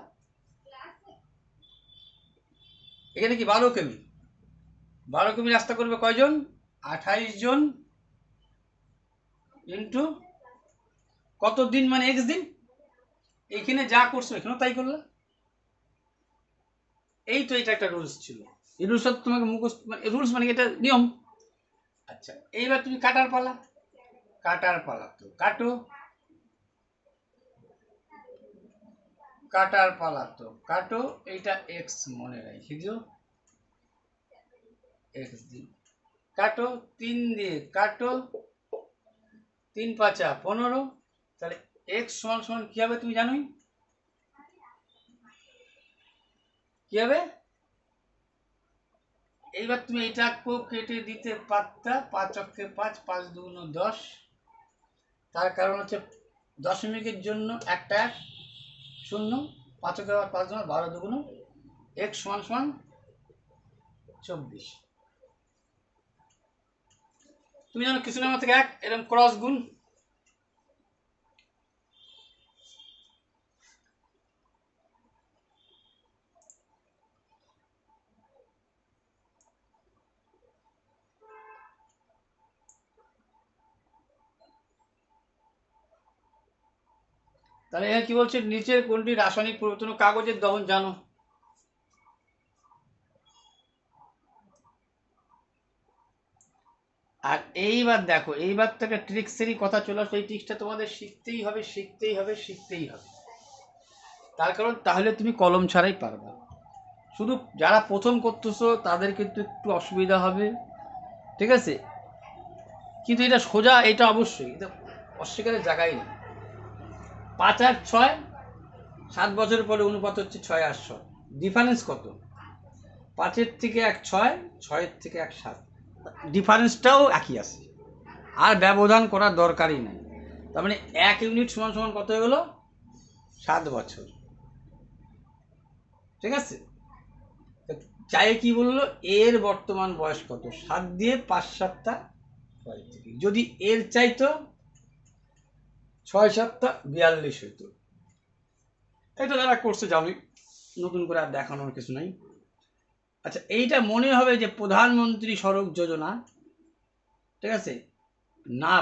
এখানে কি 12 কিমি, 12 কিমি রাস্তা করবে কয়জন, 28 জন ইন্টু কত দিন মানে x দিন, এইখানে যা করছো এখানেও তাই করলে, এই তো এটা একটা রুলস ছিল, এই রুলস তোমাকে মুখস্থ, রুলস মানে এটা নিয়ম। আচ্ছা এইবার তুমি কাটার পালা, কাটার পালা তো কাটো, কাটার পালা তো কাটো, এইটা x মনে রাখি দিও, এক্স দিন কাটো, 3 দিয়ে কাটো, 3 পাঁচা 15, তাহলে এক্স সমান সমান কি হবে তুমি জানোই কি হবে। এইবার তুমি এটাকেও কেটে দিতে পারতা, 5 অক্ষে 5, 5 দুগুণ 10, তার কারণ হচ্ছে দশমিকের জন্য একটা 0, 5 অক্ষে 5 দুগুণ 12 দুগুণ এক্স সমান সমান 24। তুমি জানো কিছু নাম্বার থেকে 1 এরকম ক্রস গুণ, তাহলে এখানে কি বলছে, নিচের কোনটি রাসায়নিক পরিবর্তন কাগজের দহন জানো। আর এইবার দেখো, এইবার তো একটা ট্রিক্সেরই কথা চলে আসলো, এই ট্রিক্সটা তোমাদের শিখতেই হবে শিখতেই হবে শিখতেই হবে। তার কারণ তাহলে তুমি কলম ছাড়াই পারবা। শুধু যারা প্রথম করতেছো তাদের কিন্তু একটু অসুবিধা হবে, ঠিক আছে, কিন্তু এটা সোজা, এটা অবশ্যই, এটা অস্বীকারের জায়গায় নেই। 5 আর 6, 7 বছরের পরে অনুপাত হচ্ছে 6 আর 6, ডিফারেন্স কত? 5-এর থেকে 1 6, 6-এর থেকে 1 7, ডিফারেন্সটাও একই আছে, আর ব্যবধান করার দরকারই নেই। তার মানে 1 ইউনিট সমান সমান কত হয়ে গেল? 7 বছর, ঠিক আছে। চাই কি বললো, এর বর্তমান বয়স কত? 7 দিয়ে 5 7টা 35, যদি এর চাইতো 6 7টা 42 হইতো। এটা যারা করছে জানি, নতুন করে আর দেখানোর কিছু নাই। আচ্ছা, এইটা মনে হবে যে প্রধানমন্ত্রী সড়ক যোজনা, ঠিক আছে, না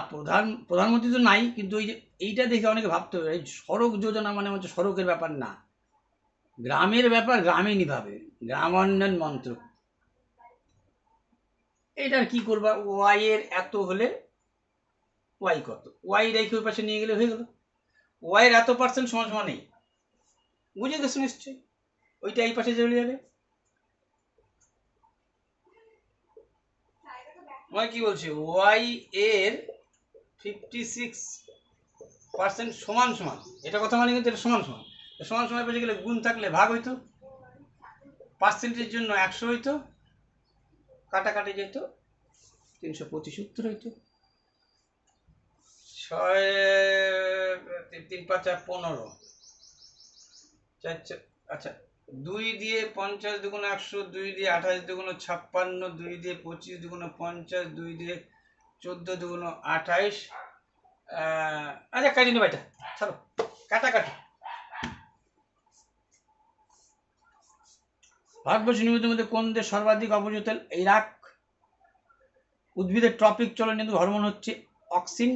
প্রধানমন্ত্রী তো নাই, কিন্তু ওই যে এইটা দেখে অনেকে ভাবতে হবে সড়ক যোজনা মানে হচ্ছে সড়কের ব্যাপার না, গ্রামের ব্যাপার, গ্রামে নিভাবে, গ্রামোন্নয়ন মন্ত্রক। এইটার কি করবা, ওয়াই এর এত হলে ওয়াই কত, ওয়াই রেখে ওই পাশে নিয়ে গেলে হয়ে গেল, ওয়াই এর এত % সমান সমান নেই, বুঝে গেছো নিশ্চয়ই, ওইটা এই পাশে চলে যাবে। ওয়াই কি বলছে, ওয়াই এর 56% সমান সমান, এটা কথা মানে কিন্তু এটা সমান সমান, সমান সমান পেয়ে গেলে গুণ থাকলে ভাগ হইতো, পার্সেন্টের জন্য 100 হইতো, কাটাকাটি যেত 325 উত্তর হইতো। 6 3 5 15, আচ্ছা 2 দিয়ে 50 দুগুণ 100, 2 দিয়ে 28 দুগুণ 56, 2 দিয়ে 25 দুগুণ 50, 2 দিয়ে 14 দুগুণ 28, আচ্ছা কাটি নি ভাইটা, ছাড়ো, কাটাকাটি। ভারতবর্ষের নিয়মিত মধ্যে কোন দেশ সর্বাধিক অপরিচিত? ইরাক। উদ্ভিদের ট্রপিক চলন কিন্তু হরমোন হচ্ছে অক্সিন।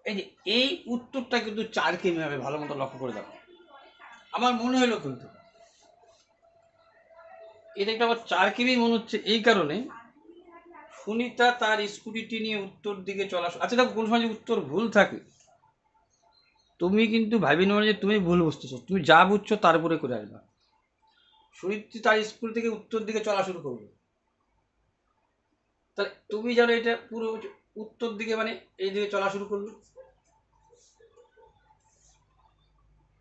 এই যে এই উত্তরটা কিন্তু 4 কিমি হবে, ভালো মতো লক্ষ্য করে দেখো, আমার মনে হলো কিন্তু এটা একটা আমার 4 কিমি মনে হচ্ছে, এই কারণে সুনিতা তার স্কুটিটি নিয়ে উত্তর দিকে চলা। আচ্ছা দেখো, কোন সময় উত্তর ভুল থাকে তুমি কিন্তু ভাবি নেবে যে তুমি ভুল বুঝতেছো, তুমি যা বুঝছো তার উপরে করে আসবা। সুনীতি তার স্কুল থেকে উত্তর দিকে চলা শুরু করবে, তাহলে তুমি জানো এটা পুরো উত্তর দিকে মানে এই দিকে চলা শুরু করলো,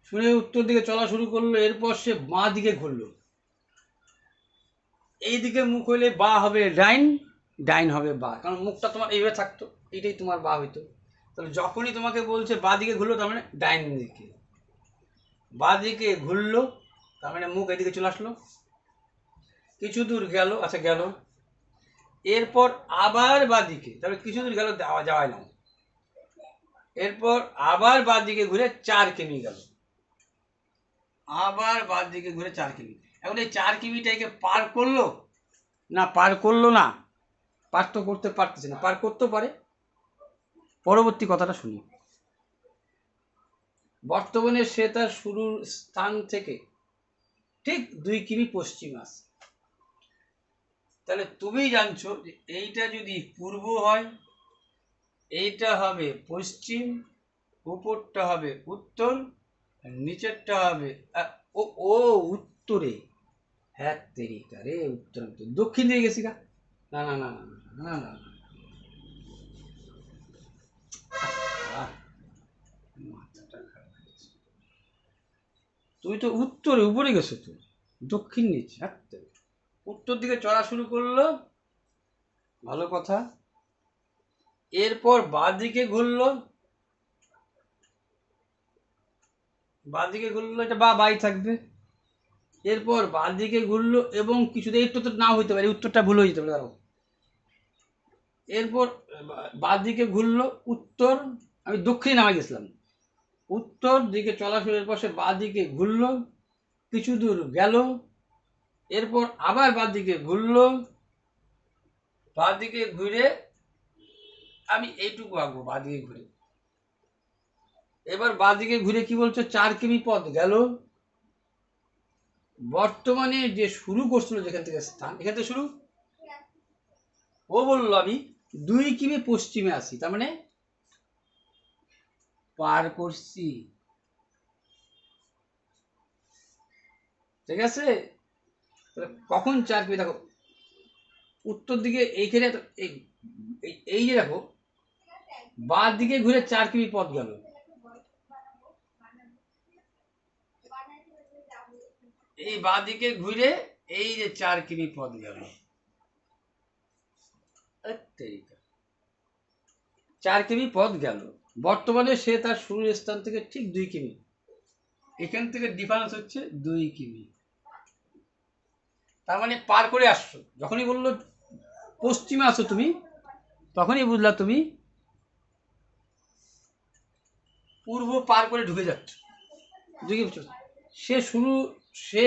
শুনে উত্তর দিকে চলা শুরু করলো, এরপর সে বাঁ দিকে ঘুরলো, এই দিকে মুখ হইলে বা হবে ডাইন, ডাইন হবে বা, কারণ মুখটা তোমার এইভাবে থাকতো, এইটাই তোমার বা হইতো। তাহলে যখনই তোমাকে বলছে বা দিকে ঘুরলো, তার মানে ডাইন দিকে, বা দিকে ঘুরলো, তার মানে মুখ এদিকে চলে আসলো, কিছু দূর গেল, আচ্ছা গেল, এরপর আবার বা দিকে, তাহলে কিছু দূর গেল, যাওয়াই না, এরপর আবার বা দিকে ঘুরে 4 কিমি গেল, আবার বাদ দিকে ঘুরে 4 কিমি। এখন এই 4 কিমিটাকে পার করলো না পার করলো না, পার তো করতে পারতেছে না, পার করতেও পারে। পরবর্তী কথাটা শুনি, বর্তমানে সে তার শুরুর স্থান থেকে ঠিক 2 কিমি পশ্চিম আছে। তাহলে তুমি জানছো যে এইটা যদি পূর্ব হয়, এইটা হবে পশ্চিম, উপরটা হবে উত্তর, নিচেরটা হবে ও ও উত্তরে, হ্যাঁ তেরিকা রে, উত্তর দক্ষিণ দিয়ে গেছি গা। না না না না না না না, মাথাটা খারাপ হয়ে গেছে। তুমি তো উত্তরে উপরে গেছো, তো দক্ষিণ নিচে। হ্যাঁ উত্তর দিকে চড়া শুরু করলো, ভালো কথা। এরপর বাঁ দিকে ঘুরলো, এটা বাই থাকবে। এরপর বাঁ দিকে ঘুরলো এবং কিছুতে একটু তো নাও হইতে পারে, উত্তরটা ভুল হয়ে যেতে পারে। দাঁড়াও, এরপর বাঁ দিকে ঘুরলো উত্তর, আমি দক্ষিণে নামে গেছিলাম, উত্তর দিকে চলাচলের পর সে বাঁ দিকে ঘুরলো, কিছু দূর গেল, এরপর আবার বাঁ দিকে ঘুরলো, বাঁ দিকে ঘুরে আমি এইটুকু আঁকবো বাঁ দিকে ঘুরে। এবার বাঁ দিকে ঘুরে কি বলছো, 4 কিমি পথ গেল। বর্তমানে যে শুরু করছিল যেখান থেকে স্থান, এখান থেকে শুরু, ও বললো আমি 2 কিমি পশ্চিমে আসি, তার মানে পার করছি। ঠিক আছে, কখন 4 কিমি, দেখো উত্তর দিকে এইখানে এই যে দেখো বাঁ দিকে ঘুরে 4 কিমি পথ গেল, এই বাঁ দিকে ঘুরে এই যে 4 কিমি পথ গেল। 4 কিমি পথ গেল। বর্তমানে সে তার শুরুর স্থান থেকে ঠিক 2 কিমি, এখান থেকে ডিফারেন্স হচ্ছে 2 কিমি। তার মানে পার করে আসছো। যখনই বললো পশ্চিমে আসো তুমি, তখনই বুঝলা তুমি পূর্ব পার করে ঢুকে যাচ্ছ। সে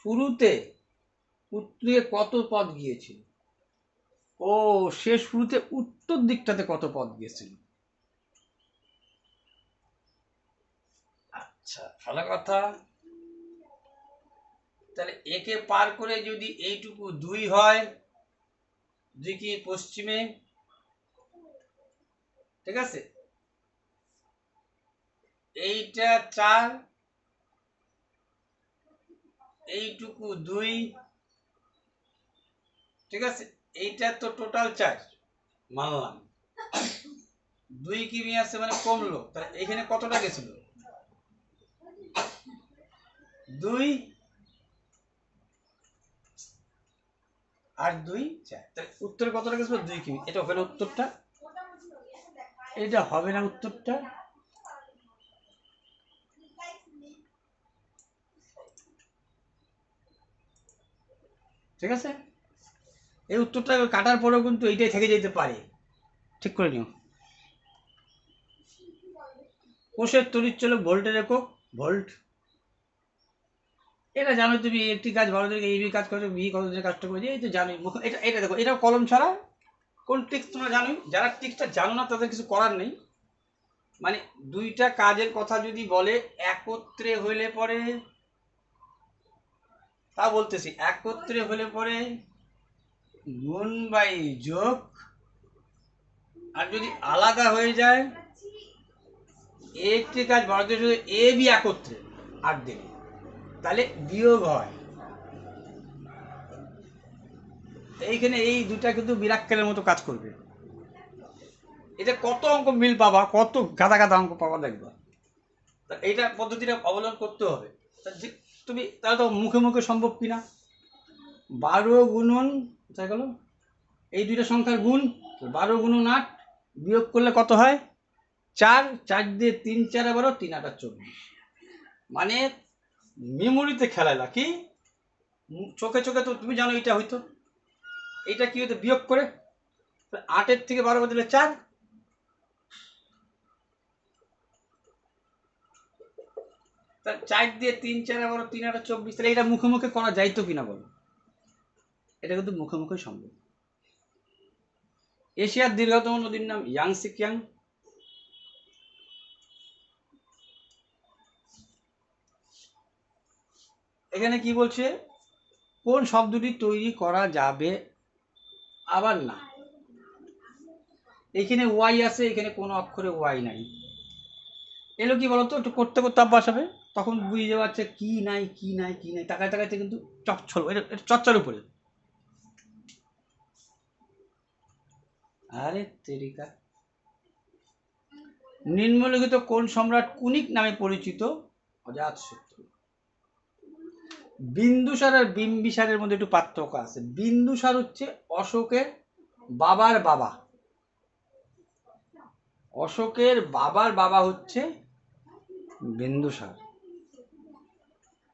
শুরুতে উত্তরে কত পথ গিয়েছিল, ও সে শুরুতে উত্তর দিকটাতে কত পথ গিয়েছিল। আচ্ছা, ভালো কথা। তাহলে একে পার করে যদি এইটুকু 2 হয়, 2 কি পশ্চিমে, ঠিক আছে, এইটা 4, এইটুকু 2, ঠিক আছে, এইটা তো টোটাল 4 মানলাম। 2 কিমি আছে মানে কমলো, তাহলে এখানে কতটা গেছিল, 2 আর 2 4, তাহলে উত্তরে কতটা গেছিল 2 কিমি। এটা হবে না উত্তরটা, এটা হবে না উত্তরটা। ঠিক আছে, এই উত্তরটা কাটার পরেও কিন্তু এইটাই থেকে যেতে পারে, ঠিক করে নিও। কোষের তড়িৎচলক ভোল্টের একক ভোল্ট। এটা জানো তুমি, একটি কাজ ভালো থেকে এই বি কাজ করে, বি কত কাজটা করে, এই তো জানোই। এটা এটা দেখো, এটাও কলম ছাড়া কোন ট্রিক্স তোমরা জানোই। যারা ট্রিক্সটা জানো না তাদের কিছু করার নেই। মানে দুইটা কাজের কথা যদি বলে একত্রে হইলে পরে, তা বলতেছি, একত্রে হলে পরে গুণ বাই যোগ, আর যদি আলাদা হয়ে যায়, একটি কাজ ভারতীয় শুধু এ বি একত্রে 8 দিনে, তাহলে বিয়োগ হয়। এইখানে এই দুটা কিন্তু মিরাক্কেলের মতো কাজ করবে। এটা কত অঙ্ক মিল পাবা, কত গাদা গাদা অঙ্ক পাবা দেখবা। এইটা পদ্ধতিটা অবলম্বন করতে হবে। তুমি তাহলে তো মুখে মুখে সম্ভব কিনা, 12 গুণন কোথায় গেল, এই দুইটা সংখ্যার গুণ 12 গুণন 8, বিয়োগ করলে কত হয় 4, 4 দিয়ে 3 4 12, 3 8 24। মানে মেমোরিতে খেলাইলা কি, চোখে চোখে তো তুমি জানো এটা হইতো, এইটা কি হইতো বিয়োগ করে 8 থেকে 12 বদলে 4, 4 দিয়ে 3 4 12, 3 8 24। তাহলে এটা মুখে মুখে করা যাইতো কিনা বলো, এটা কিন্তু মুখে মুখে সম্ভব। এশিয়ার দীর্ঘতম নদীর নাম ইয়াংসি কিয়াং। এখানে কি বলছে, কোন শব্দটি তৈরি করা যাবে আবার না। এখানে ওয়াই আছে, এখানে কোনো অক্ষরে ওয়াই নাই। এলো কি বলতো, একটু করতে করতে অভ্যাস হবে, তখন বুঝে যাচ্ছে কি নাই কি নাই কি নাই, তাকায় তাকাইতে কিন্তু চচ্ছল, এটা চর্চার উপরে। আরে তেরিকা, নিম্নলিখিত কোন সম্রাট কুনিক নামে পরিচিত? অজাতশত্রু। বিন্দুসার আর বিম্বিসারের মধ্যে একটু পার্থক্য আছে। বিন্দুসার হচ্ছে অশোকের বাবার বাবা, অশোকের বাবার বাবা হচ্ছে বিন্দুসার।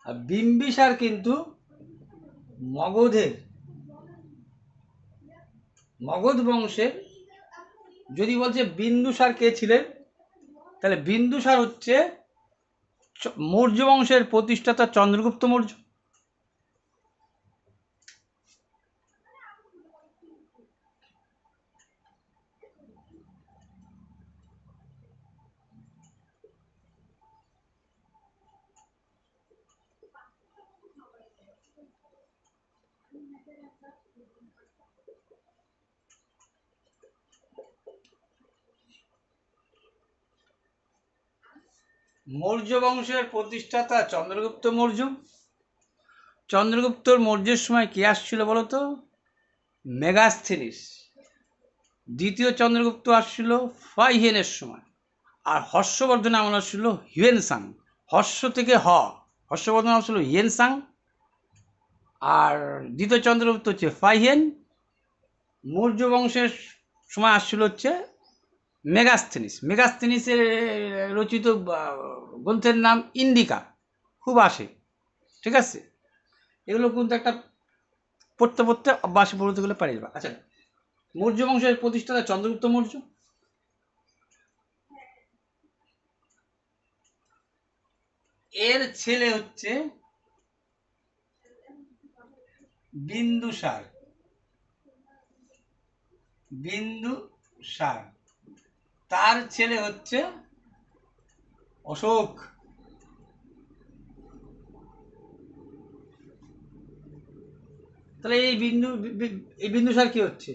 আর বিম্বিসার কিন্তু মগধ বংশের। যদি বলছে বিন্দুসার কে ছিলেন, তাহলে বিন্দুসার হচ্ছে মৌর্য বংশের প্রতিষ্ঠাতা চন্দ্রগুপ্ত মৌর্য। মৌর্য বংশের প্রতিষ্ঠাতা চন্দ্রগুপ্ত মৌর্য। চন্দ্রগুপ্ত মৌর্যের সময় কে আসছিল বলতো? মেগাস্থেনিস। দ্বিতীয় চন্দ্রগুপ্ত আসছিল ফাইহেনের সময়। আর হর্ষবর্ধন আমল আসছিল হিউয়েনসাং। হর্ষ থেকে হর্ষবর্ধন আমল ছিল হিউয়েনসাং। আর দ্বিতীয় চন্দ্রগুপ্ত হচ্ছে ফাইহেন। মৌর্য বংশের সময় আসছিল হচ্ছে মেগাস্থেনিসের রচিত গ্রন্থের নাম ইন্ডিকা, খুব আসে। ঠিক আছে, এগুলো কিন্তু একটা পড়তে পড়তে অভ্যাসে পড়তে গেলে পারে যাবে। আচ্ছা, মৌর্য বংশের প্রতিষ্ঠাতা চন্দ্রগুপ্ত মৌর্য। এর ছেলে হচ্ছে বিন্দুসার। তার ছেলে হচ্ছে অশোক। তাহলে এই বিন্দুসার কি হচ্ছে?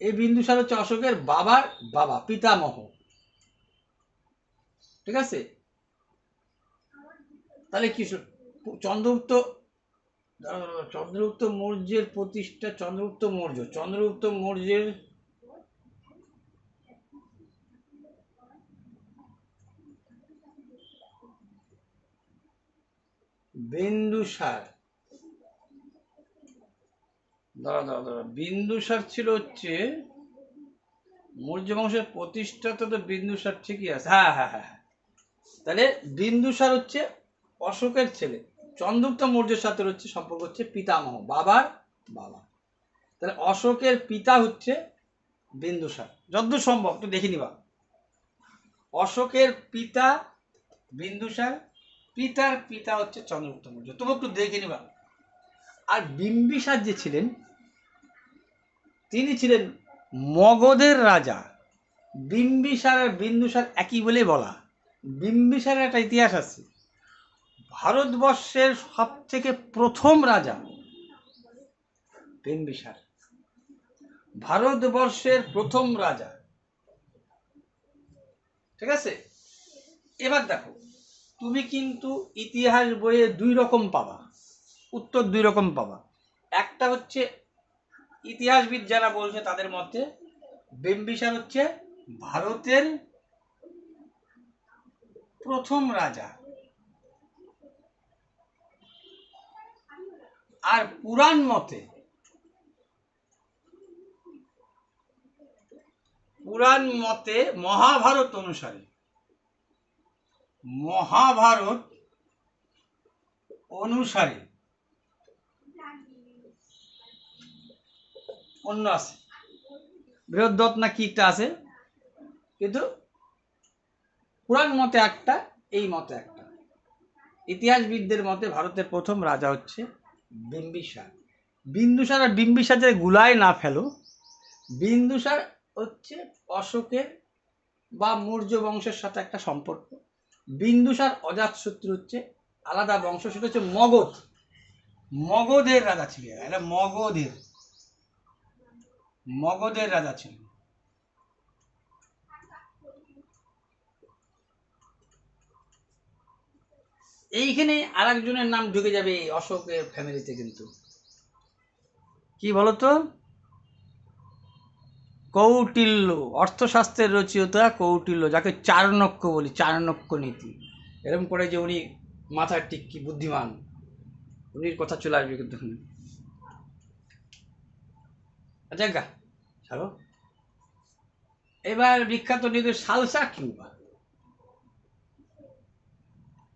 এই বিন্দুসার হচ্ছে অশোকের বাবার বাবা, পিতামহ। ঠিক আছে, তাহলে কি চন্দ্রগুপ্ত মৌর্যের প্রতিষ্ঠা, চন্দ্রগুপ্ত মৌর্যের বিন্দুসার, বিন্দুসার ছিল হচ্ছে মৌর্য বংশের প্রতিষ্ঠাতা। তো বিন্দুসার ঠিকই আছে, হ্যাঁ। তাহলে বিন্দুসার হচ্ছে অশোকের ছেলে। চন্দ্রগুপ্ত মৌর্যের সাথে হচ্ছে সম্পর্ক হচ্ছে পিতামহ, বাবার বাবা। তাহলে অশোকের পিতা হচ্ছে বিন্দুসার, যতদূর সম্ভব একটু দেখে নিবা। অশোকের পিতা বিন্দুসার, পিতার পিতা হচ্ছে চন্দ্রগুপ্ত মৌর্য, তবু একটু দেখে নিবা। আর বিম্বিসার যে ছিলেন, তিনি ছিলেন মগধের রাজা। বিম্বিসার আর বিন্দুসার একই বলে বলা। বিম্বিসারের একটা ইতিহাস আছে। ভারতবর্ষের সব থেকে প্রথম রাজা বিম্বিসার, ভারতবর্ষের প্রথম রাজা। ঠিক আছে, এবার দেখো, তুমি কিন্তু ইতিহাস বইয়ে দুই রকম পাবা, উত্তর দুই রকম পাবা। একটা হচ্ছে ইতিহাসবিদ যারা বলছে তাদের মতে বিম্বিসার হচ্ছে ভারতের প্রথম রাজা। আর পুরাণ মতে মহাভারত অনুসারে অন্য আছে, বৃহদ্রথ না কি একটা আছে, কিন্তু পুরাণ মতে একটা, এই মতে একটা। ইতিহাসবিদদের মতে ভারতের প্রথম রাজা হচ্ছে বিম্বিসার। বিন্দুসার আর বিম্বিসার যে গুলায় না ফেলো, বিন্দুসার হচ্ছে অশোকের বা মৌর্য বংশের সাথে একটা সম্পর্ক। বিন্দুসার অজাতশত্রু হচ্ছে আলাদা বংশ, সেটা হচ্ছে মগধের রাজা ছিলেন। এটা মগধের রাজা ছিলেন। এইখানে আর একজনের নাম ঢুকে যাবে অশোকের ফ্যামিলিতে, কিন্তু কি বলতো, কৌটিল্য, অর্থশাস্ত্রের রচয়িতা কৌটিল্য, যাকে চাণক্য বলি, চাণক্য নীতি। এরকম করে যে উনি মাথার টিক্কি, বুদ্ধিমান, উনির কথা চলে আসবে কিন্তু। আচ্ছা গা ছাড়ো। এবার বিখ্যাত নিউজ সালসা কিউবা।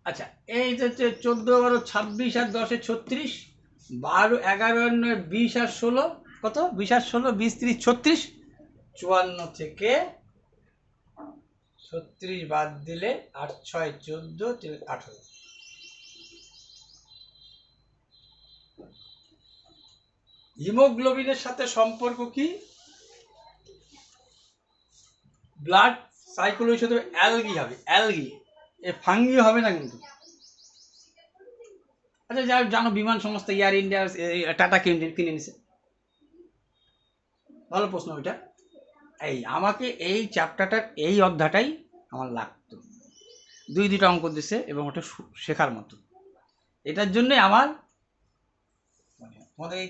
আচ্ছা, এই হচ্ছে 14, 12, 26 আর 10 36, 12, 11, 20 আর 16, কত 20 আর 16, 20, 30, 36, 54 থেকে 36 বাদ দিলে 8, 6, 14, 18। হিমোগ্লোবিনের সাথে সম্পর্ক কি? ব্লাড সাইকোলজি সাথে অ্যালগি হবে, অ্যালগি, এ ফাঙ্গি হবে না কিন্তু। আচ্ছা, যা জানো বিমান সংস্থা এয়ার ইন্ডিয়া টাটা কিনে নিছে, ভালো প্রশ্ন ওইটা। এই আমাকে এই চ্যাপ্টারটার এই অধ্যায়টাই আমার লাগতো, 2টা অঙ্ক দিছে এবং ওটা শেখার মতো। এটার জন্য আমার মানে আমাদের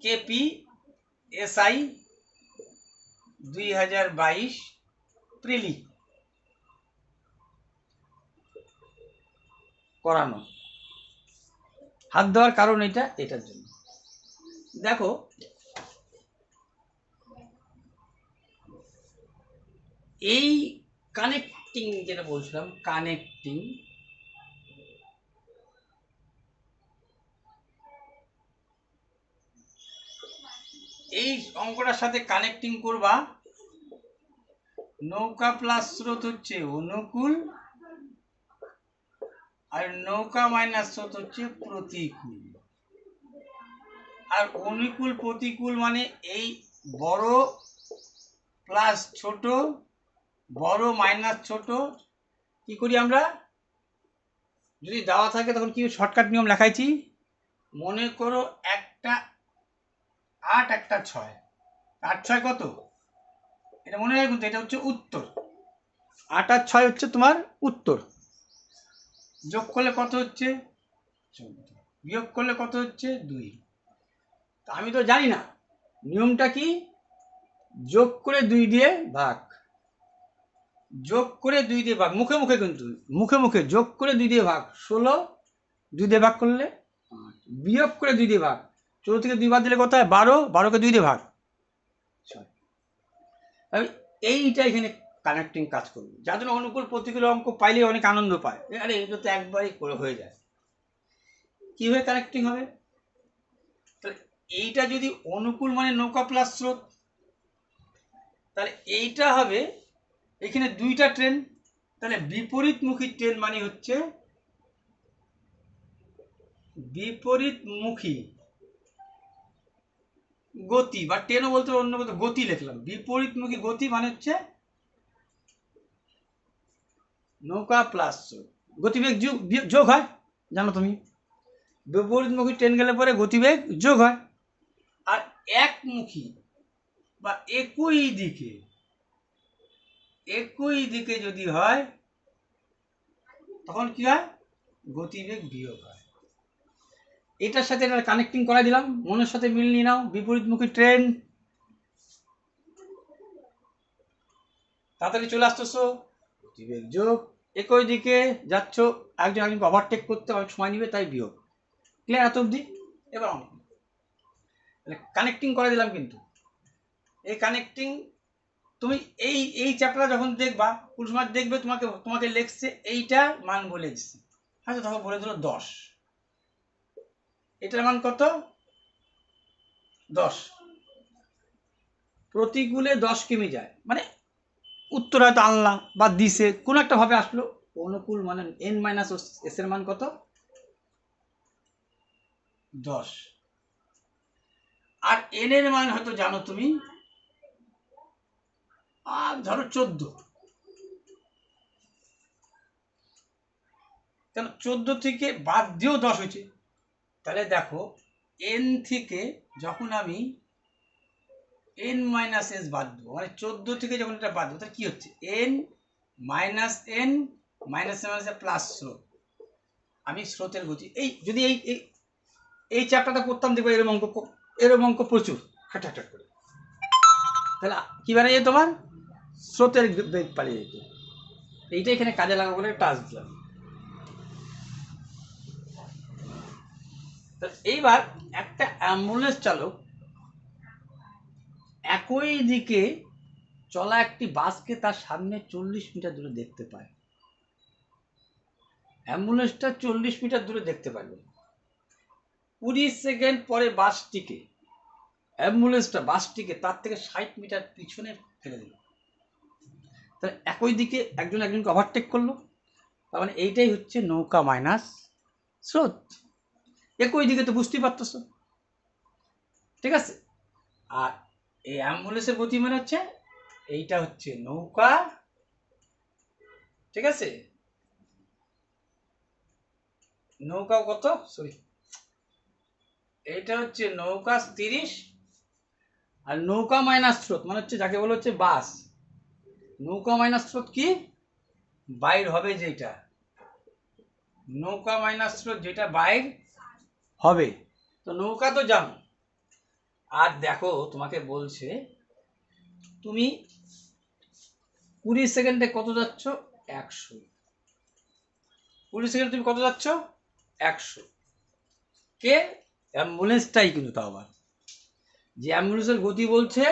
কেপি এসআই 2022 প্রিলি করানো, হাত দেওয়ার কারণ এটার জন্য। দেখো, এই কানেক্টিং যেটা বলছিলাম, কানেক্টিং, এই অঙ্কটার সাথে কানেক্টিং করবা, নৌকা প্লাস স্রোত হচ্ছে অনুকূল আর নৌকা মাইনাস স্রোত হচ্ছে প্রতিকূল। আর অনুকূল প্রতিকূল মানে এই বড় প্লাস ছোট, বড় মাইনাস ছোট। কি করি আমরা, যদি দেওয়া থাকে তখন কি শর্টকাট নিয়ম লেখাইছি, মনে করো একটা 8, একটা 6, 8, 6 কত, এটা মনে রাখুন তো, এটা হচ্ছে উত্তর। 8 আর 6 হচ্ছে তোমার উত্তর। যোগ করলে কত হচ্ছে 14, বিয়োগ করলে কত হচ্ছে 2। আমি তো জানি না নিয়মটা কি, যোগ করে 2 দিয়ে ভাগ, যোগ করে 2 দিয়ে ভাগ, মুখে মুখে কিন্তু, মুখে মুখে যোগ করে 2 দিয়ে ভাগ, 16, 2 দিয়ে ভাগ করলে 8, বিয়োগ করে 2 দিয়ে ভাগ, 14 থেকে 2 বাদ দিলে কত হয় 12, 12কে 2 দিয়ে ভাগ 6। আমি এইটা এখানে কানেক্টিং কাজ করবে, যার জন্য অনুকূল প্রতিকূল অঙ্ক পাইলে অনেক আনন্দ পায়। আরে এটা তো একবারই করে হয়ে যায়। কিভাবে কানেক্টিং হবে, তাহলে এইটা যদি অনুকূল মানে নৌকা প্লাস স্রোত, তাহলে এইটা হবে এখানে 2টা ট্রেন, তাহলে বিপরীতমুখী ট্রেন মানে হচ্ছে বিপরীতমুখী গতি, বা ট্রেনও বলতে অন্য কথা, গতি লিখলাম, বিপরীতমুখী গতি মানে হচ্ছে নৌকা প্লাস স্রোত। গতিবেগ যোগ হয়, জানো তুমি, বিপরীতমুখী ট্রেন গেলে পরে গতিবেগ যোগ হয়। আর একমুখী বা একই দিকে যদি হয় তখন কি হয়, গতিবেগ বিয়োগ হয়। এটার সাথে এটা কানেক্টিং করাই দিলাম, মনের সাথে মিল নিয়ে নাও, বিপরীতমুখী ট্রেন, তাড়াতাড়ি চলে আসতেছো, গতিবেগ যোগ, একই দিকে যাচ্ছ, একজন একজনকে ওভারটেক করতে অনেক সময় নিবে, তাই বিয়োগ। ক্লিয়ার এত অব্দি? এবার কানেক্টিং করে দিলাম, কিন্তু এই কানেক্টিং তুমি এই চ্যাপ্টার যখন দেখবা, কোন সময় দেখবে তোমাকে লেখছে এইটা মান বলে দিচ্ছে, আচ্ছা তখন বলে দিল 10, এটার মান কত 10, প্রতিকূলে 10 কিমি যায়, মানে উত্তর হয়তো আনলা বা দিছে, কোন একটা ভাবে আসলো। অনুকূল মানে n মাইনাস এস এর মান কত 10, আর n এর মান হয়তো জানো তুমি, আর ধরো 14, কেন 14 থেকে বাদ দিয়েও 10 হয়েছে। তাহলে দেখো n থেকে যখন আমি n মাইনাস এস বাদ দেবো, মানে 14 থেকে যখন এটা বাদ দেবো, তাহলে কি হচ্ছে n মাইনাস n মাইনাসে মাইনাসে প্লাস স্রোত। আমি স্রোতের গতি এই যদি এই এই চ্যাপ্টারটা করতাম দেখবো এরকম অঙ্ক প্রচুর হাট করে, তাহলে কি বানিয়ে যেত তোমার স্রোতের বেগ পালিয়ে যেত। এইটা এখানে কাজে লাগাবো বলে টাচ দিলাম। এইবার একটা অ্যাম্বুলেন্স চালক একই দিকে চলা একটি বাসকে তার সামনে 40 মিটার দূরে দেখতে পায়। অ্যাম্বুলেন্সটা 40 মিটার দূরে দেখতে পারবে। 20 সেকেন্ড পরে বাসটিকে তার থেকে 60 মিটার পিছনে ফেলে দিল। তাহলে একই দিকে একজনকে ওভারটেক করলো, তার মানে এইটাই হচ্ছে নৌকা মাইনাস স্রোত। একই দিকে তো বুঝতেই পারতেছ, ঠিক আছে। আর এই অ্যাম্বুলেন্সের গতি মানে হচ্ছে এইটা হচ্ছে নৌকা, ঠিক আছে। নৌকা কত, সরি, এইটা হচ্ছে নৌকা 30, আর নৌকা মাইনাস স্রোত মানে হচ্ছে যাকে বলা হচ্ছে বাস। নৌকা মাইনাস স্রোত কি বাইর হবে, যেটা নৌকা মাইনাস স্রোত যেটা বাইর হবে। তো নৌকা তো জানো। আর দেখো তোমাকে বলছে তুমি 20 সেকেন্ডে কত যাচ্ছ, 100। 20 সেকেন্ডে তুমি কত যাচ্ছ, 100। কে, অ্যাম্বুলেন্সটাই, কিন্তু তাও আবার যে অ্যাম্বুলেন্সের গতি বলছে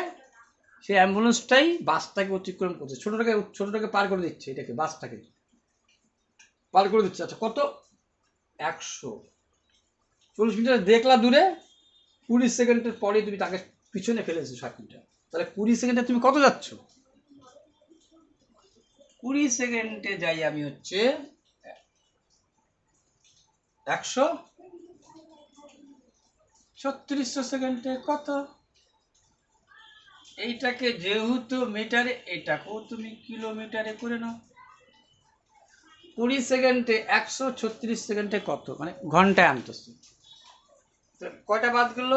সেই অ্যাম্বুলেন্সটাই বাসটাকে অতিক্রম করছে, ছোটটাকে পার করে দিচ্ছে, এটাকে বাসটাকে পার করে দিচ্ছে। আচ্ছা কত, 100। 40 মিটার দেখলা দূরে, 20 সেকেন্ডের পরে তুমি তাকে পিছনে ফেলেছো 60 মিটার। তাহলে 20 সেকেন্ডে তুমি কত যাচ্ছ, 20 সেকেন্ডে যাই আমি হচ্ছে 100, 3600 সেকেন্ডে কত, এইটাকে যেহেতু মিটারে এটাকেও তুমি কিলোমিটারে করে নাও। 20 সেকেন্ডে 100, 36 সেকেন্ডে কত, মানে ঘন্টায় আনতেছে। কয়টা বাদ গেল,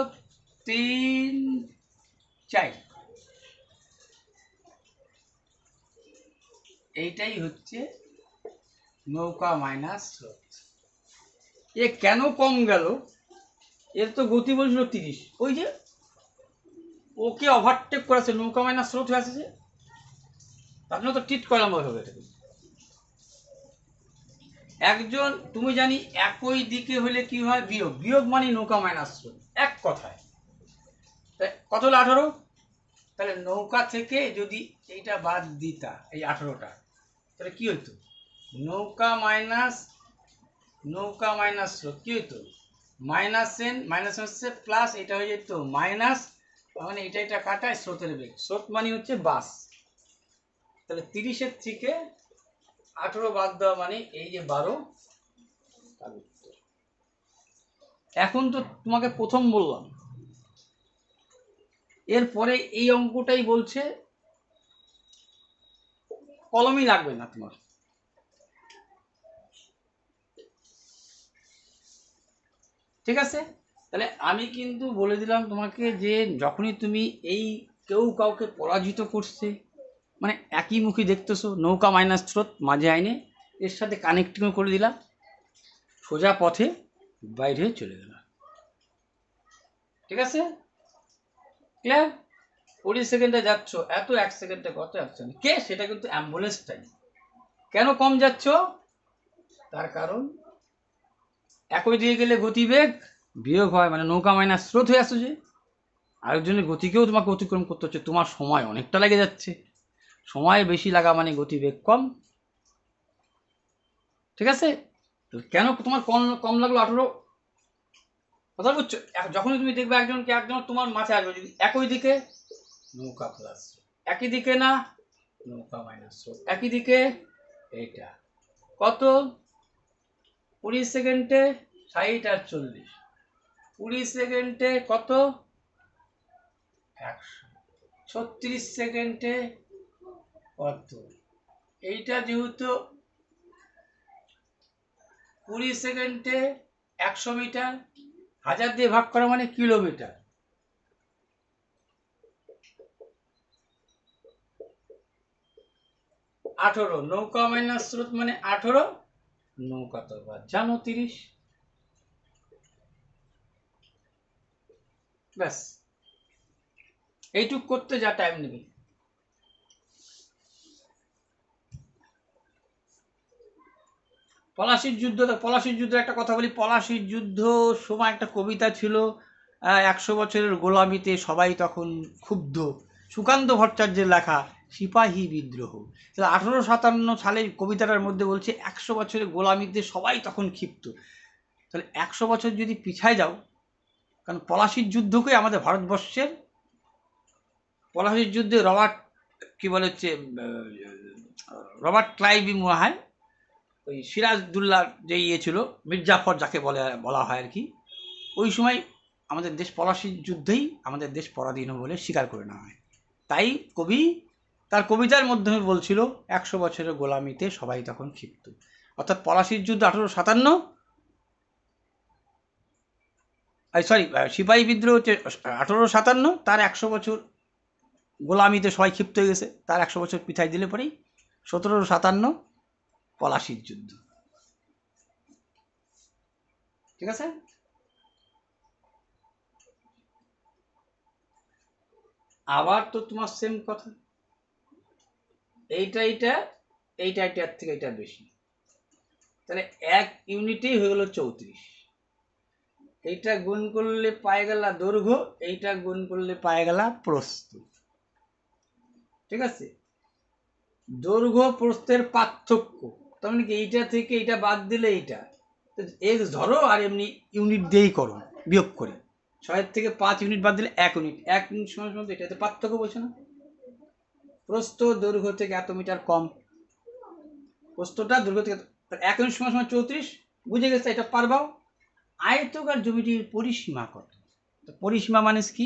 3, 4। এইটাই হচ্ছে নৌকা মাইনাস স্রোত। এ কেন কম গেল, এর তো গতি বলছিল 30, ওই যে ওকে ওভারটেক করেছে, নৌকা মাইনাস স্রোত হয়ে আসছে, তার জন্য তো ট্রিট করলাম ওইভাবে। একজন তুমি জানি একই দিকে হলে কি হয়, বিয়োগ মানে নৌকা মাইনাস স্রোত, এক কথায়। কত হলো 18। তাহলে নৌকা থেকে যদি এইটা বাদ দিতা, এই 18টা, তাহলে কি হইতো, নৌকা মাইনাস স্রোত কি হইতো, মাইনাস হচ্ছে প্লাস, এটা হয়ে যেত মাইনাস, মানে এটা কাটায় স্রোতের বেগ। স্রোত মানে হচ্ছে বাস। তাহলে 30-এর থেকে 18 বাদ দেওয়া মানে এই যে 12। এখন তো তোমাকে প্রথম বললাম, এরপরে এই অঙ্কটাই বলছে কলমই লাগবে না তোমার, ঠিক আছে। তাহলে আমি কিন্তু বলে দিলাম তোমাকে যে যখনই তুমি এই কেউ কাউকে পরাজিত করছে, মানে একই মুখী দেখতেছো, নৌকা মাইনাস স্রোত মাঝে আইনে এর সাথে কানেক্টিং করে দিলাম, সোজা পথে বাইরে চলে গেল, ঠিক আছে, ক্লিয়ার। 20 সেকেন্ডে যাচ্ছ, এত 1 সেকেন্ডে কত যাচ্ছে কে, সেটা কিন্তু অ্যাম্বুলেন্সটাই। কেন কম যাচ্ছ, তার কারণ একই দিয়ে গেলে গতিবেগ বিয়োগ হয়, মানে নৌকা মাইনাস স্রোত হয়ে আসছে, যে আরেকজনের গতিকেও তোমাকে অতিক্রম করতে হচ্ছে, তোমার সময় অনেকটা লেগে যাচ্ছে, সময় বেশি লাগা মানে গতিবেগ কম, ঠিক আছে। কেন তোমার কম কম লাগলো 18, কথা বুঝছো। যখনই তুমি দেখবে একজন তোমার মাঝে আসবে, যদি একই দিকে নৌকা প্লাস, একই দিকে না নৌকা মাইনাস, একই দিকে, এইটা কত, 20 সেকেন্ডে 60 আর 40, 20 সেকেন্ডে কত, 100, 36 সেকেন্ডে কত, এইটা যেহেতু 20 সেকেন্ডে 100 মিটার, 1000 দিয়ে ভাগ করা মানে কিলোমিটার, 18, নৌকা মাইনাস স্রোত মানে 18, নৌকা তো জানো 30। ব্যাস, এইটুক করতে যা টাইম নেবে। পলাশির যুদ্ধ, পলাশির যুদ্ধের একটা কথা বলি। পলাশির যুদ্ধ সময় একটা কবিতা ছিল, 100 বছরের গোলামিতে সবাই তখন ক্ষুব্ধ, সুকান্ত ভট্টাচার্যের লেখা সিপাহী বিদ্রোহ। 1857 সালে কবিতাটার মধ্যে বলছে 100 বছরের গোলামিতে সবাই তখন ক্ষিপ্ত। তাহলে 100 বছর যদি পিছায় যাও, কারণ পলাশির যুদ্ধকে আমাদের ভারতবর্ষের, পলাশির যুদ্ধে রবার্ট কি বলে হচ্ছে রবার্ট ক্লাইভ মনে হয়, ওই সিরাজদুল্লাহ যে ইয়ে ছিল, মির্জাফর যাকে বলা হয় আর কি, ওই সময় আমাদের দেশ পলাশির যুদ্ধেই আমাদের দেশ পরাধীন বলে স্বীকার করে নেওয়া হয়। তাই কবি তার কবিতার মাধ্যমে বলছিল 100 বছরের গোলামিতে সবাই তখন ক্ষিপ্ত। অর্থাৎ পলাশির যুদ্ধ 1857, সরি সিপাহী বিদ্রোহ হচ্ছে 1857, তার 100 বছর গোলামিতে সবাই ক্ষিপ্ত হয়ে গেছে, তার 100 বছর পিছাই দিলে পরেই 1757 পলাশির যুদ্ধ। ঠিক আছে। আবার তো তোমার সেম কথা, এইটা এইটা এইটা এটার থেকে এটা বেশি, তাহলে 1 ইউনিটেই হয়ে গেল 34। এইটা গুণ করলে পায়ে গেলা দৈর্ঘ্য, এইটা গুণ করলে পায়ে গেলা প্রস্থ। ঠিক আছে, দৈর্ঘ্য প্রস্থের পার্থক্য, তার মানে কি এইটা থেকে এইটা বাদ দিলে এইটা এক্স ধরো, আর এমনি ইউনিট দিয়েই করো বিয়োগ করে। 6 থেকে 5 ইউনিট বাদ দিলে 1 ইউনিট, 1 ইউনিট সমান সমান এটাতে পার্থক্য বলছে না। প্রস্থ দৈর্ঘ্য থেকে এত মিটার কম, প্রস্থটা দৈর্ঘ্য থেকে 1 ইউনিট সমান সমান 34। বুঝে গেছে, এটা পারবাও। আয়তকার জমিটির পরিসীমা কত? পরিসীমা মানে কি?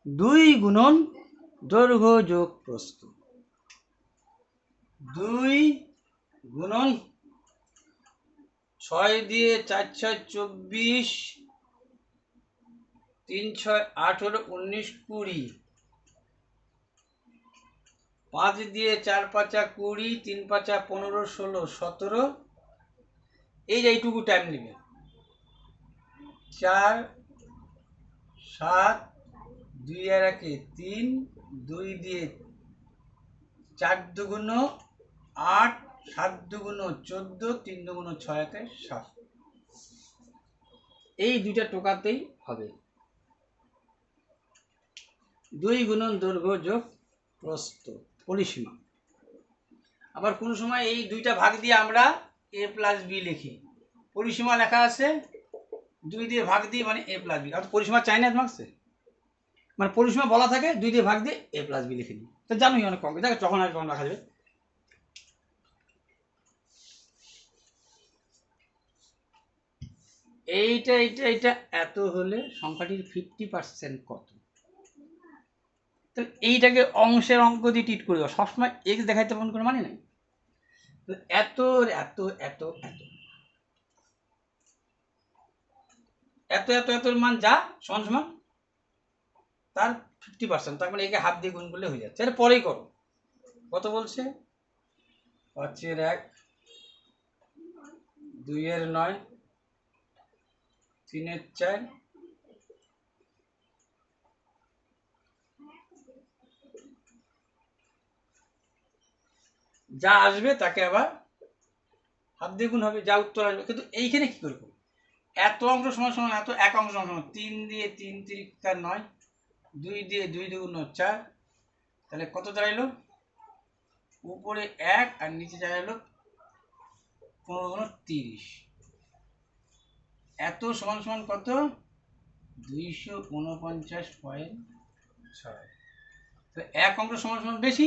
2 গুণন দৈর্ঘ্য যোগ প্রস্থ, 2 গুণন 6 দিয়ে 4 6 24, 3 6 18 19 20, 5 দিয়ে 4 5 20, 3 5 15 16 17, এই যে এইটুকু টাইম নেবে। 4 7 2 আর 1 3, 2 দিয়ে 4 দুগুণ 8, 7 দুগুণ 14, 3 দুগুণ 6 1 7, এই দুইটা টোকাতেই হবে। 2 গুণন দৈর্ঘ্য যোগ প্রস্থ পরিসীমা। আবার কোন সময় এই দুইটা ভাগ দিয়ে আমরা a প্লাস বি লিখি, পরিসীমা লেখা আছে 2 দিয়ে ভাগ দিয়ে মানে a প্লাস বি, অর্থাৎ পরিসীমা চাই না মার্কসে, মানে পরিসীমা বলা থাকে 2 দিয়ে ভাগ দিয়ে a প্লাস বি লিখে নিই। তো জানোই অনেক কম, দেখো যখন আসবে তখন লেখা যাবে। এইটা এইটা এইটা এত হলে সংখ্যাটির 50% কত? তাহলে এইটাকে অংশের অঙ্ক দিয়ে ট্রিট করে দেওয়া, সবসময় এক্স দেখাইতে মন করে মানে নাই। এত এত এত এত এত এত এতর মান যা সমান সমান তার 50%, তার মানে একে হাফ দিয়ে গুণ করলে হয়ে যাচ্ছে। এটা পরেই করো। কত বলছে? 5 এর 1, 2 এর 9, 3 এর 4, যা আসবে তাকে আবার হাফ দিয়ে গুণ হবে, যা উত্তর আসবে। কিন্তু এইখানে কি করবো? এত অংশ সমান সমান এত, এক অংশ সমান সমান 3 দিয়ে 3 3 9, 2 দিয়ে 2 দুগুণ 4, তাহলে কত দাঁড়াইলো? উপরে 1 আর নিচে দাঁড়াইলো 15 30। এত সমান সমান কত? 249.6। এক অংশ সমান সমান বেশি।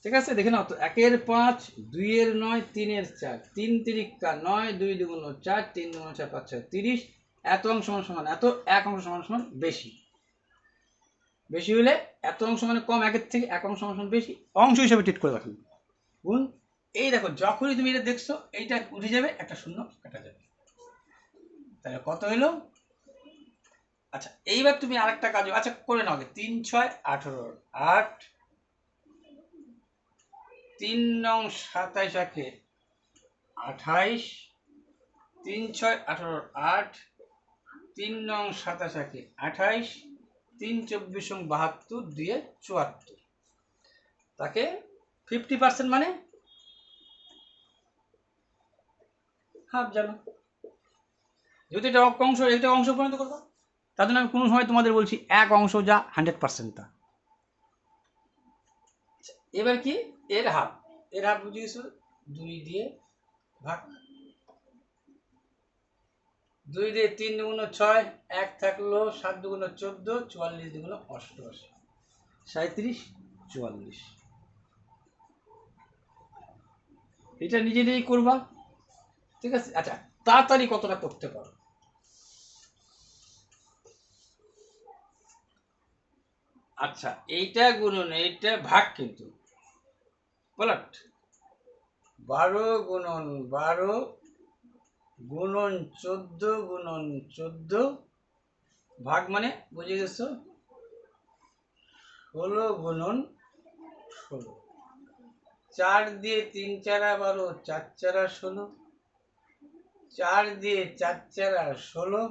ঠিক আছে, দেখে নাও তো। 1 এর 5, 2 এর 9, 3 এর 4, 3 3 9, 2 দুগুণ 4, 3 দুগুণ 4 5 6 30। এত অংশ সমান সমান এত, এক অংশ সমান সমান বেশি। বেশি হলে এত অংশ মানে কম একের থেকে, এক অংশ সমান সমান বেশি, অংশ হিসেবে ট্রিট করে রাখুন। গুণ, এই দেখো যখনই তুমি এটা দেখছো এইটা উঠে যাবে, একটা শূন্য কাটা যাবে। তাহলে কত হলো? আচ্ছা এইবার তুমি আরেকটা কাজ আচ্ছা করে নাও, 3 6 18 8, 3 নং 27 একে 28, 3 6 18 8, 3 নং 27 একে 28, 3 24 72 দিয়ে 74, তাকে 50% মানে হাফ জানো। যদি এটা অংশ পরিণত করবো, তার জন্য আমি কোনো সময় তোমাদের বলছি এক অংশ যা 100% তা। এবার কি এর হাফ বুঝে গেছো, 2 দিয়ে ভাগ, 2 দিয়ে 3 দুগুণ 6, 1 থাকলো, 7 দুগুণ 14, 44 দুগুণ 88, 37 44। এটা নিজেই করবা, ঠিক আছে। আচ্ছা তাড়াতাড়ি কতটা করতে পারো, আচ্ছা এইটা গুণন এইটা ভাগ, কিন্তু বলাট 12 গুণন 12 গুণন 14 গুণন 14 ভাগ মানে বুঝে গেছো 16 গুণন 16, 4 দিয়ে 3 4 12, 4 4 16, 4 দিয়ে 4 4 16,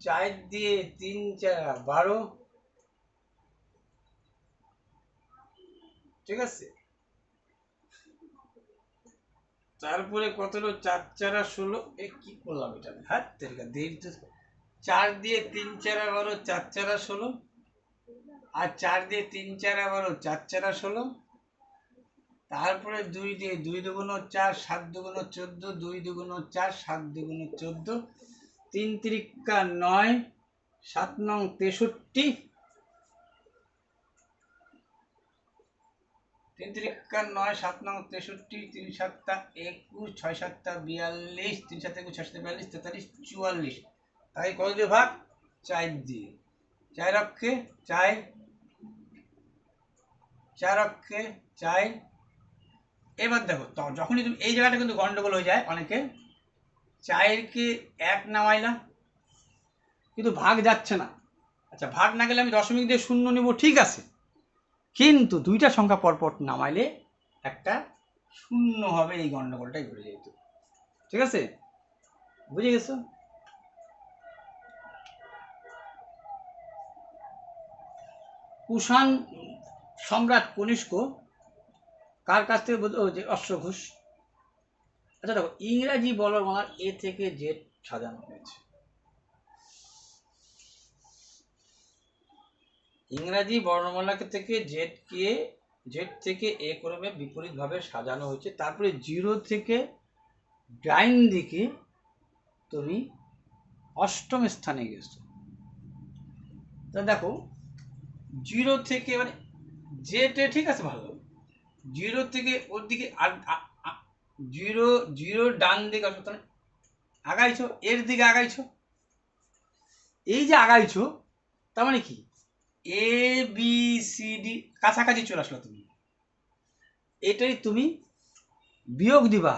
4 দিয়ে 3 4 12, ঠিক আছে। তারপরে কত হলো 4 4 16, এ কি করলাম এটা, হ্যাঁ তেরকা দেরি তো। 4 দিয়ে 3 4 12, 4 4 16, আর 4 দিয়ে 3 4 12, 4 4 16, তারপরে 2 দিয়ে 2 দুগুণ 4, 7 দুগুণ 14, 2 দুগুণ 4, 7 দুগুণ 14, 3 তিরিকা 9, 7 নং 63, 3 তিরিকা 9, 7 নং 63, 3 7 21, 6 7 42, 3 7 21, 6 7 42, 43 44, তাই কত দিয়ে ভাগ 4 দিয়ে, 4 অক্ষে 4, 4 অক্ষে 4। এবার দেখো তো যখনই তুমি এই জায়গাটা কিন্তু গন্ডগোল হয়ে যায় অনেকে, 4কে 1 নামাইলা কিন্তু ভাগ যাচ্ছে না। আচ্ছা ভাগ না গেলে আমি দশমিক দিয়ে 0 নেব, ঠিক আছে, কিন্তু দুইটা সংখ্যা পরপর নামাইলে একটা 0 হবে, এই গন্ডগোলটাই ঘটে যেত, ঠিক আছে, বুঝে গেছো। কুষাণ সম্রাট কনিষ্ক কার কাছ থেকে যে অশ্বঘোষ। আচ্ছা দেখো ইংরাজি বর্ণমালার এ থেকে জেড সাজানো হয়েছে, ইংরাজি বর্ণমালাকে থেকে জেড থেকে এ ক্রমে বিপরীতভাবে সাজানো হয়েছে, তারপরে 0 থেকে ডাইন দিকে তুমি অষ্টম স্থানে গেছো। তা দেখো 0 থেকে মানে জেড এ, ঠিক আছে ভালো, 0 থেকে ওর দিকে 0 ডান দিকে আসো, তাহলে আগাইছো, এর দিকে আগাইছো, এই যে আগাইছো তার মানে কি এ বি সি ডি কাছাকাছি চলে আসলো, তুমি এটাই তুমি বিয়োগ দিবা,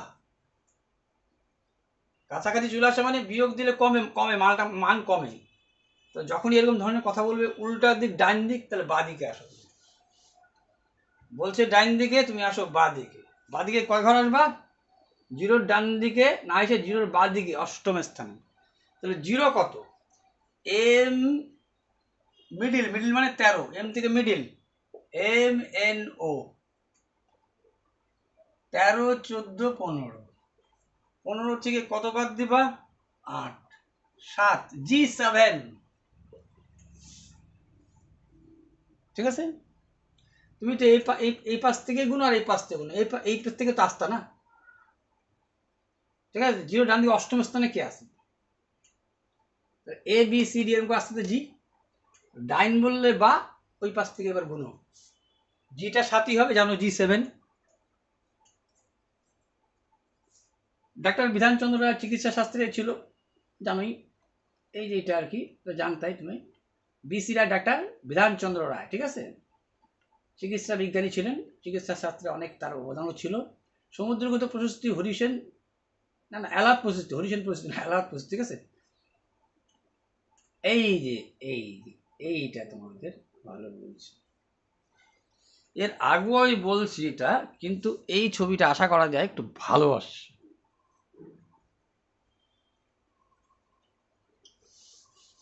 কাছাকাছি চলে আসা মানে বিয়োগ দিলে কমে কমে মানটা মান কমে। তো যখনই এরকম ধরনের কথা বলবে উল্টা দিক ডান দিক, তাহলে বা দিকে আসো, বলছে ডাইন দিকে তুমি আসো বা দিকে, বা দিকে কয় ঘর আসবা, 0 ডান দিকে না এসে 0 বা দিকে অষ্টম স্থানে, তাহলে 0 কত, এম মিডিল, মিডিল মানে 13, এম থেকে মিডিল, এম এন ও 13 14 15, 15 থেকে কত বাদ দিবা 8 7, G7, ঠিক আছে। তুমি তো এই পাশ থেকে গুণ আর এই পাশ থেকে গুণ, এই পাশ থেকে তো আসতা না, ঠিক আছে। 0 ডান দিকে অষ্টম স্থানে কে আছে, এ বি সি ডি এরকম আসতে জি, ডাইন বললে বা ওই পাশ থেকে এবার গুণ, জিটা 7ই হবে, জানো G7। ডাক্তার বিধানচন্দ্র রায় চিকিৎসা শাস্ত্রে ছিল, জানোই, এই যে এটা আর কি জানতাই তুমি, বিসি রায় ডাক্তার বিধানচন্দ্র রায়, ঠিক আছে, চিকিৎসা বিজ্ঞানী ছিলেন, চিকিৎসা শাস্ত্রে অনেক তার অবদানও ছিল। সমুদ্রগত প্রশস্তি হরিসেন না না, অ্যালার্ট পরিস্থিতি, হরিজেন্টাল পরিস্থিতি না, অ্যালার্ট পরিস্থিতি, ঠিক আছে। এই যে এই যে এইটা তোমাদের ভালো বলছি, এর আগেই বলছি এটা, কিন্তু এই ছবিটা আশা করা যায় একটু ভালো আসছে।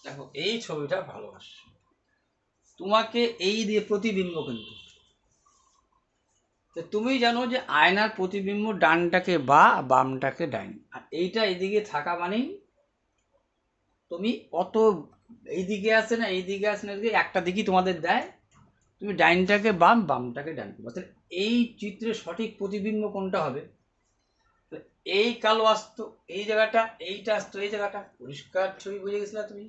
দেখো এই ছবিটা ভালো আসছে তোমাকে, এই দিয়ে প্রতিবিম্ব, কিন্তু তো তুমি জানো যে আয়নার প্রতিবিম্ব ডানটাকে বা বামটাকে ডাইন, আর এইটা এইদিকে থাকা মানেই তুমি অত এইদিকে আসে না এইদিকে আসে না, এদিকে একটা দিকই তোমাদের দেয়, তুমি ডাইনটাকে বাম বামটাকে ডান করবে। তাহলে এই চিত্রের সঠিক প্রতিবিম্ব কোনটা হবে? এই কালো আসতো এই জায়গাটা, এইটা আসতো এই জায়গাটা, পরিষ্কার ছবি বুঝে গেছিলা তুমি।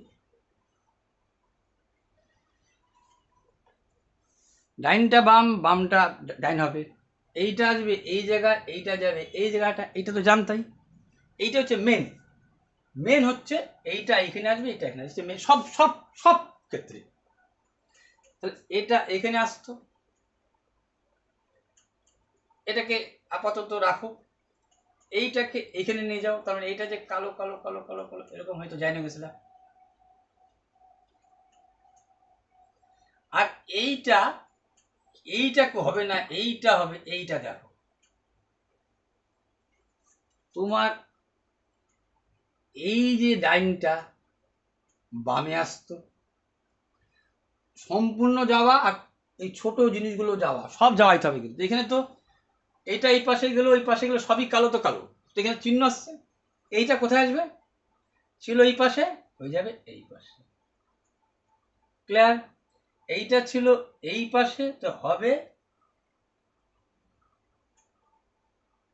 ডাইনটা বাম বামটা ডাইন হবে, এইটা আসবে এই জায়গায়, এইটা যাবে এই জায়গাটা, এইটা তো জানতাই। এইটা হচ্ছে মেন, মেন হচ্ছে এইটা এখানে আসবে, এটা এখানে আসছে, মেন সব সব সব ক্ষেত্রে। তাহলে এটা এখানে আসতো, এটাকে আপাতত রাখো, এইটাকে এখানে নিয়ে যাও, তার মানে এইটা যে কালো কালো কালো কালো কালো এরকম হয়তো যাই না গেছিলাম। আর এইটা এইটা হবে না, এইটা হবে, এইটা দেখো তোমার এই যে ডাইনটা বামে আসতো, সম্পূর্ণ যাওয়া আর এই ছোট জিনিসগুলো যাওয়া, সব যাওয়াইতে হবে, কিন্তু এখানে তো এইটা এই পাশে গেলো ওই পাশে গেলো সবই কালো, তো কালো, তো এখানে চিহ্ন আসছে, এইটা কোথায় আসবে? ছিল এই পাশে, হয়ে যাবে এই পাশে। ক্লিয়ার? এইটা ছিল এই পাশে, তো হবে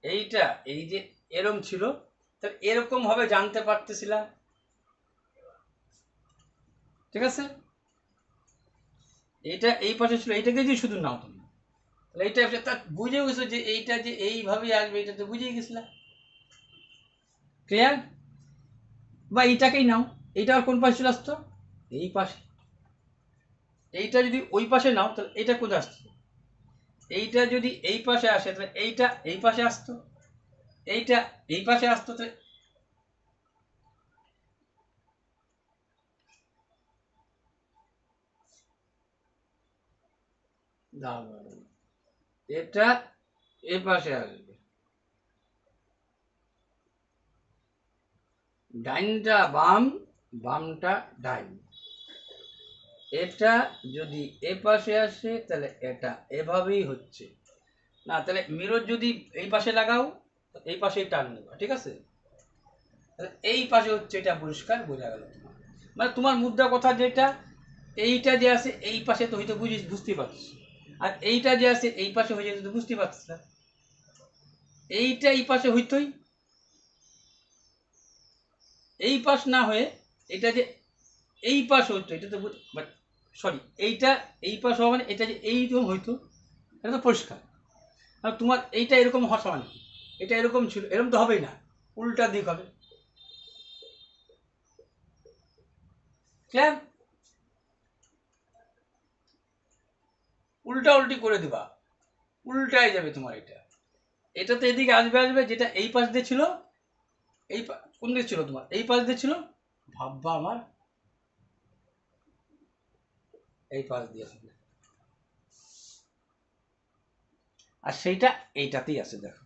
এইটা, এই যে এরকম ছিল, তাহলে এরকম হবে জানতে পারতেছিলাম, ঠিক আছে। এইটা এই পাশে ছিল, এইটাকে যে শুধু নাও তুমি, তাহলে এইটা তা বুঝে গেছো যে এইটা যে এইভাবেই আসবে, এটা তো বুঝেই গেছিলাম। ক্লিয়ার? বা এইটাকেই নাও, এইটা আর কোন পাশে চলে আসতো? এই পাশে। এইটা যদি ওই পাশে নাও তাহলে এটা কোথায় আসতো? এইটা যদি এই পাশে আসে তাহলে এইটা এই পাশে আসতো, এইটা এই পাশে আসতো, তাহলে এটা এই পাশে আসবে, ডাইনটা বাম বামটা ডাইন, এটা যদি এ পাশে আসে তাহলে এটা এভাবেই হচ্ছে না, তাহলে মিরর যদি এই পাশে লাগাও এই পাশেই টান নেবা, ঠিক আছে। তাহলে এই পাশে হচ্ছে, এটা পরিষ্কার বোঝা গেল তোমার, মানে তোমার মুদ্রা কথা যেটা, এইটা যে আছে এই পাশে তো হয়তো বুঝতে পারছি, আর এইটা যে আছে এই পাশে হয়ে যেত তো বুঝতে পারছি না, এইটা এই পাশে হইতোই, এই পাশ না হয়ে এটা যে এই পাশ হইতো, এটা তো সরি, এইটা এই পাশ হওয়া মানে এটা যে এইরকম হইতো, এটা তো পরিষ্কার। আর তোমার এইটা এরকম হওয়া মানে এটা এরকম ছিল, এরকম তো হবেই না, উল্টা দিক হবে। ক্লিয়ার? উল্টা উল্টি করে দিবা, উল্টায় যাবে তোমার এটা, এটা তো এদিকে আসবে আসবে, যেটা এই পাশ দিয়ে ছিল, এই কোন দিকে ছিল তোমার, এই পাশ দিয়ে ছিল, ভাববা আমার এই পাশ দিয়ে আসবে, আর সেইটা এইটাতেই আছে, দেখো।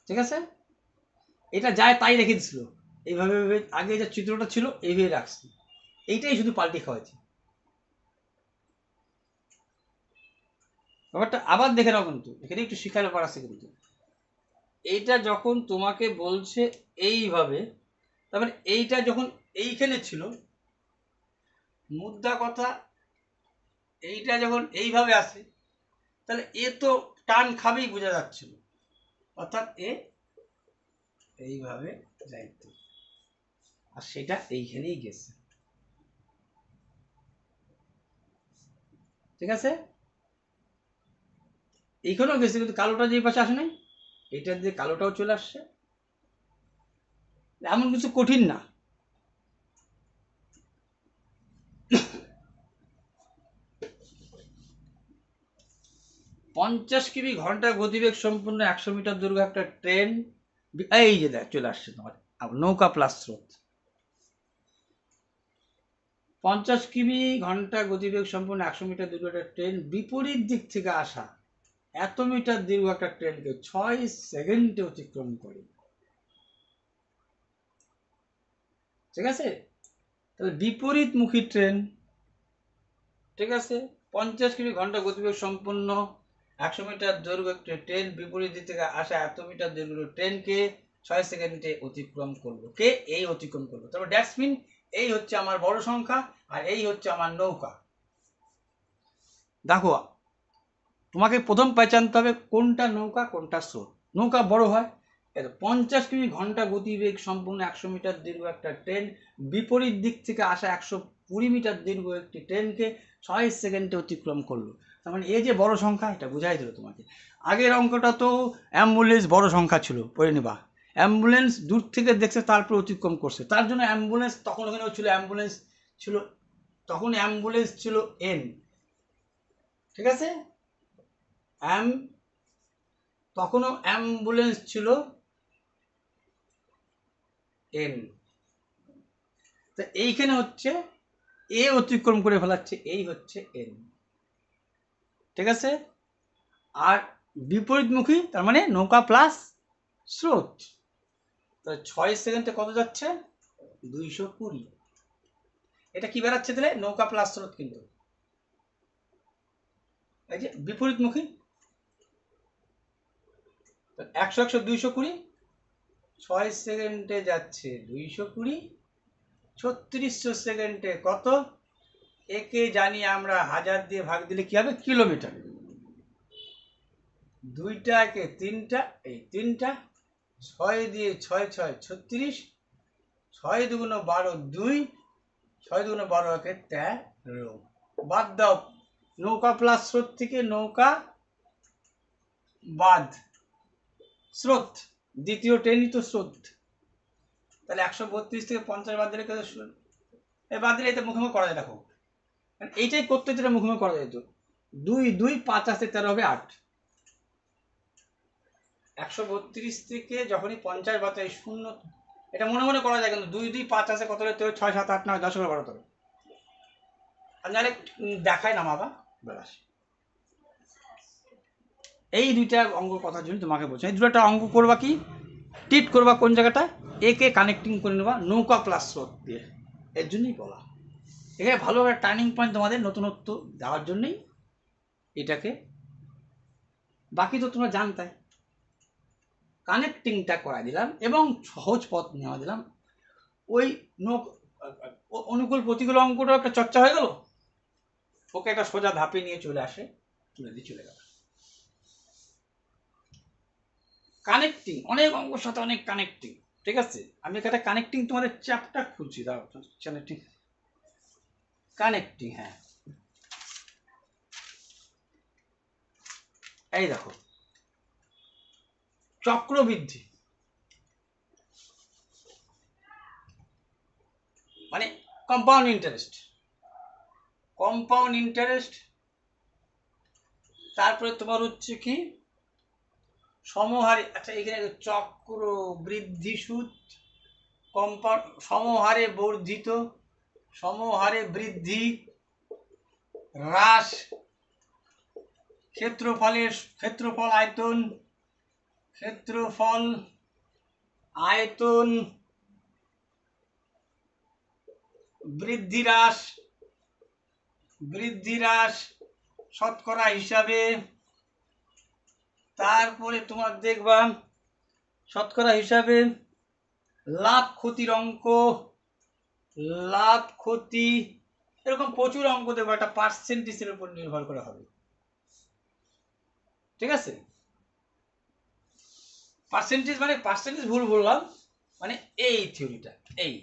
ঠিক আছে, এটা যায় তাই রেখে দিছিল, এইভাবে আগে যে চিত্রটা ছিল এইভাবে রাখছি, এইটাই শুধু পাল্টে খাওয়াইছে। ব্যাপারটা আবার দেখে নাও, কিন্তু এখানে একটু শিখার ব্যাপার আছে, কিন্তু এইটা যখন তোমাকে বলছে এইভাবে, তারপরে এইটা যখন এইখানে ছিল, মুদ্রা কথা, এইটা যখন এইভাবে আসে তাহলে এ তো টান খাবেই বোঝা যাচ্ছিল, অর্থাৎ এ এইভাবে যাইতো, আর সেটা এইখানেই গেছে, ঠিক আছে। এইখানেও গেছে, কিন্তু কালোটা যে পাশে আসে নাই, এইটার দিয়ে কালোটাও চলে আসছে, এমন কিছু কঠিন না। 50 কিমি ঘন্টা গতিবেগ সম্পূর্ণ 100 মিটার দৈর্ঘ্য একটা ট্রেন, এই যে দেখ চলে আসছে তোমার নৌকা প্লাস স্রোত। 50 কিমি ঘন্টা গতিবেগ সম্পূর্ণ 100 মিটার দৈর্ঘ্য একটা ট্রেন বিপরীত দিক থেকে আসা এত মিটার দীর্ঘ একটা ট্রেনকে 6 সেকেন্ডে অতিক্রম করে। ঠিক আছে, তাহলে বিপরীতমুখী ট্রেন, ঠিক আছে, 50 কিমি ঘন্টা গতিবেগ সম্পন্ন 100 মিটার দৈর্ঘ্য একটা ট্রেন বিপরীত দিক থেকে আসা এত মিটার দৈর্ঘ্য ট্রেনকে 6 সেকেন্ডে অতিক্রম করলো। কে? এই অতিক্রম করলো। তারপর দ্যাটস মিন এই হচ্ছে আমার বড় সংখ্যা আর এই হচ্ছে আমার নৌকা। দেখো তোমাকে প্রথম পহচানতে হবে কোনটা নৌকা কোনটা স্রোত। নৌকা বড় হয়, 50 কিমি ঘন্টা গতিবেগ সম্পূর্ণ 100 মিটার দীর্ঘ একটা ট্রেন বিপরীত দিক থেকে আসা 120 মিটার দীর্ঘ একটি ট্রেনকে 6 সেকেন্ডে অতিক্রম করলো। তার মানে এই যে বড় সংখ্যা, এটা বুঝাই দিল তোমাকে। আগের অঙ্কটা তো অ্যাম্বুলেন্স বড় সংখ্যা ছিল, পড়ে নিবা। অ্যাম্বুলেন্স দূর থেকে দেখছে তারপর অতিক্রম করছে, তার জন্য অ্যাম্বুলেন্স তখন ওখানে ছিল, অ্যাম্বুলেন্স ছিল তখন, অ্যাম্বুলেন্স ছিল এন। ঠিক আছে, তখনও অ্যাম্বুলেন্স ছিল এন। তো এইখানে হচ্ছে এ অতিক্রম করে ফেলাচ্ছে, এই হচ্ছে এন। ঠিক আছে, আর বিপরীতমুখী তার মানে নৌকা প্লাস স্রোত। তো 6 সেকেন্ডে কত যাচ্ছে? 220। এটা কি বেরাচ্ছে তাহলে? নৌকা প্লাস স্রোত। কিন্তু এই যে বিপরীতমুখী 100 100 220, 6 সেকেন্ডে যাচ্ছে 220, 3600 সেকেন্ডে কত? একে জানি আমরা 1000 দিয়ে ভাগ দিলে কি হবে? কিলোমিটার। দুইটা একে তিনটা, এই তিনটা, 6 দিয়ে 6 6 36, 6 দুগুণ 12 2, 6 দুগুণ 12 একে 13। বাদ দাও, নৌকা প্লাস স্রোত থেকে নৌকা বাদ, স্রোত দ্বিতীয় ট্রেনই তো স্রোত। তাহলে 132 থেকে 50 বাদ দিলে বাদ দিলে এটা মুখোমুখি করা যায়। দেখো এইটাই করতে যেটা মুখোমুখি করা যেত। 2 2 5 আসতে 13 হবে 8। 132 থেকে যখনই 50 বাদ এই শূন্য, এটা মনে মনে করা যায়, কিন্তু 2 2 5 আসে কত হলে 6 7 8 9 10 করে 12 তবে। আর নাহলে দেখায় না বাবা বেলাস। এই দুইটা অঙ্ক কথার জন্য তোমাকে বলছি, এই দুটো অঙ্ক করবা কি টিট করবা কোন জায়গাটা, একে কানেক্টিং করে নেবা নৌকা প্লাস স্রোত দিয়ে, এর জন্যই বলা। এখানে ভালো একটা টার্নিং পয়েন্ট তোমাদের নতুনত্ব দেওয়ার জন্যই এটাকে, বাকি তো তোমরা জানতে। কানেক্টিংটা করা দিলাম এবং সহজ পথ নেওয়া দিলাম। ওই অনুকূল প্রতিকূল অঙ্কটা একটা চর্চা হয়ে গেল, ওকে একটা সোজা ধাপে নিয়ে চলে আসে, তুলে দিয়ে চলে গেল। কানেক্টিং অনেক অঙ্কের সাথে অনেক কানেক্টিং। ঠিক আছে, আমি একটা কানেক্টিং তোমাদের চ্যাপ্টার খুলছি, দাঁড়াও। কানেক্টিং কানেক্টিং হ্যাঁ, এই দেখো চক্রবৃদ্ধি মানে কম্পাউন্ড ইন্টারেস্ট, কম্পাউন্ড ইন্টারেস্ট। তারপরে তোমার হচ্ছে কি সমহারে, আচ্ছা এখানে চক্র বৃদ্ধি সুদ, কম্পাউন্ড সমহারে বর্ধিত, সমহারে বৃদ্ধি, হ্রাস, ক্ষেত্রফল আয়তন, ক্ষেত্রফল আয়তন, বৃদ্ধি হ্রাস শতকরা হিসাবে। তারপরে তোমার দেখবা শতকরা হিসাবে লাভ ক্ষতির অঙ্ক, লাভ ক্ষতি, এরকম প্রচুর অঙ্ক দেখবো, একটা পার্সেন্টেজের উপর নির্ভর করে হবে। ঠিক আছে, পার্সেন্টেজ মানে পার্সেন্টেজ ভুল বললাম, মানে এই থিওরিটা, এই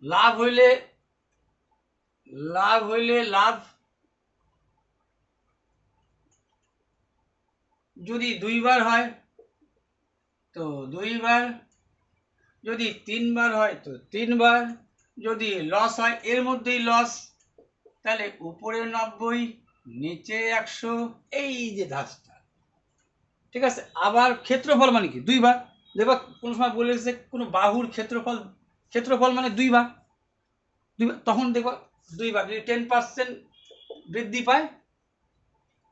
লাভ হইলে লাভ যদি 2 বার হয় তো 2 বার, যদি 3 বার হয় তো 3 বার, যদি লস হয় এর মধ্যেই লস তাহলে উপরে 90, নিচে 100, এই যে ধাঁচটা, ঠিক আছে। আবার ক্ষেত্রফল মানে কি 2 বার, দেখবা কোন সময় বলেছে কোনো বাহুর ক্ষেত্রফল, ক্ষেত্রফল মানে 2 বার, তখন দেখবা 2 বার। যদি 10% বৃদ্ধি পায়,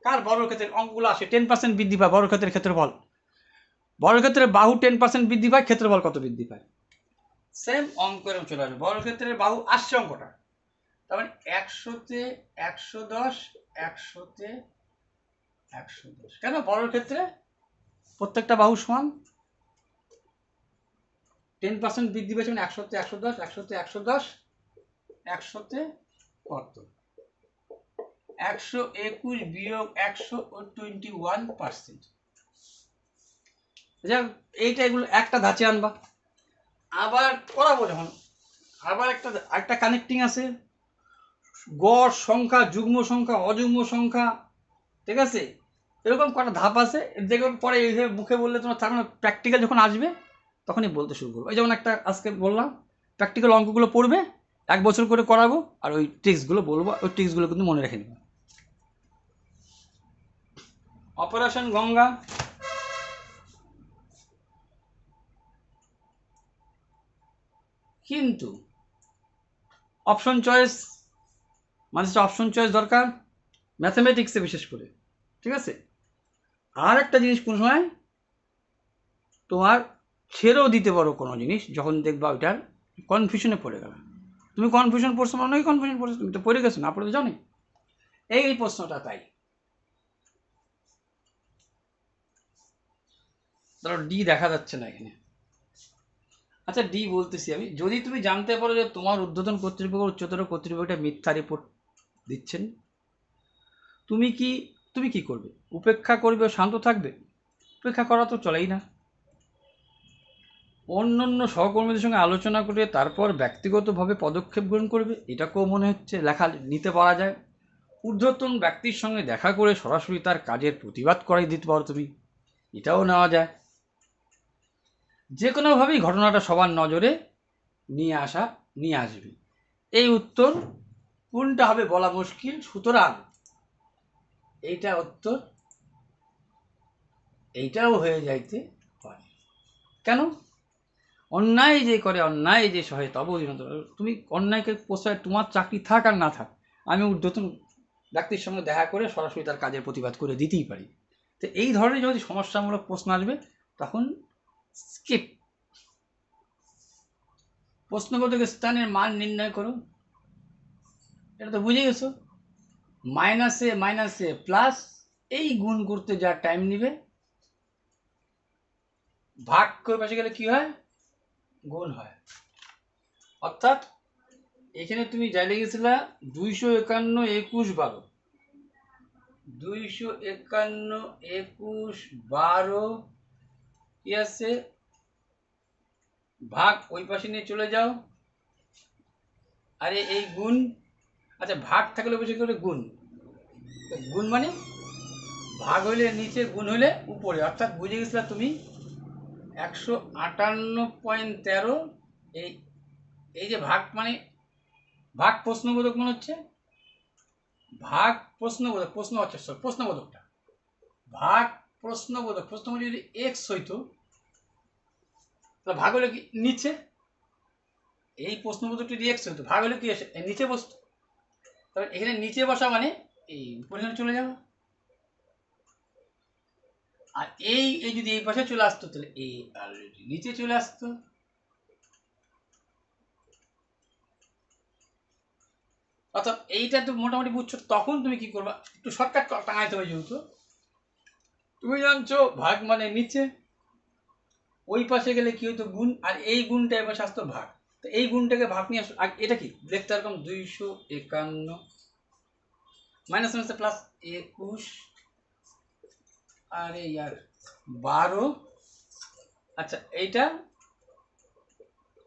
কার বর্গক্ষেত্রের অঙ্কগুলো আসে 10% বৃদ্ধি পায় বর্গক্ষেত্রের ক্ষেত্রফল, বর্গক্ষেত্রের বাহু 10% বৃদ্ধি পায়, ক্ষেত্রফল কত বৃদ্ধি পায়, সেম অঙ্ক এরকম চলে আসবে। বর্গক্ষেত্রের বাহু আসছে অঙ্কটা, তার মানে 100-তে 110, 100-তে 110, কেন বর্গক্ষেত্রে প্রত্যেকটা বাহু সমান, 10% বৃদ্ধি পেয়েছে মানে 100-তে 110, 100-তে 110, 100-তে কত, 121 বিয়োগ 121%। এইটা এগুলো একটা ধাঁচে আনবা, আবার করাবো যখন, আবার একটা কানেক্টিং আছে, গড় সংখ্যা, যুগ্ম সংখ্যা, অযুগ্ম সংখ্যা, ঠিক আছে। এরকম কটা ধাপ আছে, দেখবেন পরে এইভাবে মুখে বললে তোমার থাকবে না, প্র্যাকটিক্যাল যখন আসবে তখনই বলতে শুরু করবো। এই যেমন একটা আজকে বললাম, প্র্যাকটিক্যাল অঙ্কগুলো পড়বে, 1 বছর করে করাবো, আর ওই ট্রিক্সগুলো বলবো, ওই ট্রিক্সগুলো কিন্তু মনে রেখে নেবে। অপারেশন গঙ্গা, কিন্তু অপশন চয়েস, মানুষের অপশন চয়েস দরকার ম্যাথামেটিক্সে বিশেষ করে, ঠিক আছে। আর একটা জিনিস কোন সময় তোমার ছেড়েও দিতে পারো কোনো জিনিস, যখন দেখবা ওইটার কনফিউশনে পড়ে গেল। তুমি কনফিউশন পড়ছো, মনে হয় কনফিউশন পড়ছো, তুমি তো পড়ে গেছো, না পড়ে তো জানি। এই প্রশ্নটা তাই, ধরো ডি দেখা যাচ্ছে না এখানে, আচ্ছা ডি বলতেছি আমি, যদি তুমি জানতে পারো যে তোমার ঊর্ধ্বতন কর্তৃপক্ষ উচ্চতর কর্তৃপক্ষটা মিথ্যা রিপোর্ট দিচ্ছেন, তুমি কি করবে, উপেক্ষা করবে ও শান্ত থাকবে? উপেক্ষা করা তো চলেই না, অন্যান্য সহকর্মীদের সঙ্গে আলোচনা করে তারপর ব্যক্তিগতভাবে পদক্ষেপ গ্রহণ করবে, এটাকেও মনে হচ্ছে লেখা নিতে পারা যায়। ঊর্ধ্বতন ব্যক্তির সঙ্গে দেখা করে সরাসরি তার কাজের প্রতিবাদ করাই দিতে পারো তুমি, এটাও নেওয়া যায়। যে কোনোভাবেই ঘটনাটা সবার নজরে নিয়ে আসবে। এই উত্তর কোনটা হবে বলা মুশকিল, সুতরাং এইটা উত্তর, এইটাও হয়ে যাইতে পারে। কেন? অন্যায় যে করে, অন্যায় যে সহে তব অধীনত। তুমি অন্যায়কে প্রশ্রয়, তোমার চাকরি থাক আর না থাক, আমি ঊর্ধ্বতন ব্যক্তির সঙ্গে দেখা করে সরাসরি তার কাজের প্রতিবাদ করে দিতেই পারি। তো এই ধরনের যদি সমস্যামূলক প্রশ্ন আসবে তখন স্কিপ। প্রশ্নবোধক স্থানের মান নির্ণয় করো, এটা তো বুঝে গেছো। মাইনাসে প্লাস, এই গুণ করতে যা টাইম নিবে, ভাগ করে পাশে গেলে কি হয়, গুণ হয়। অর্থাৎ এখানে তুমি যা লিখেছিলা 251 21 12, 251 21 12 কি আছে, ভাগ ওই পাশে নিয়ে চলে যাও, আরে এই গুণ, আচ্ছা ভাগ থাকলে বসে করে গুণ, গুণ মানে ভাগ হইলে নিচে, গুণ হইলে উপরে, অর্থাৎ বুঝে গেছিলা তুমি 158.13। এই যে ভাগ মানে ভাগ প্রশ্নবোধক মনে হচ্ছে, ভাগ প্রশ্নবোধক, প্রশ্ন হচ্ছে প্রশ্নবোধকটা, ভাগ প্রশ্নবোধক, প্রশ্নবোধক যদি এক্স হইতো তাহলে ভাগ হলে কি নিচে, এই প্রশ্নবোধক যদি এক্স হইতো ভাগ হলে কি আসে নিচে বসতো, তবে এখানে নিচে বসা মানে এই উপরে চলে যাওয়া, আর এই যদি এই পাশে চলে আসতো তাহলে এই অলরেডি নিচে চলে আসতো। অর্থাৎ এইটা তো মোটামুটি বুঝছো, তখন তুমি কি করবা, একটু শর্টকাট টাঙাইতে হবে, যেহেতু তুমি জানছো ভাগ মানে নিচে, ওই পাশে গেলে কি হইতো গুণ, আর এই গুণটা এবার আসতো ভাগ, তো এই গুণটাকে ভাগ নিয়ে আসো, এটা কি দেখতে এরকম 251 মাইনাস মাইনাসে প্লাস 21, আরে ইয়ার 12, আচ্ছা এইটা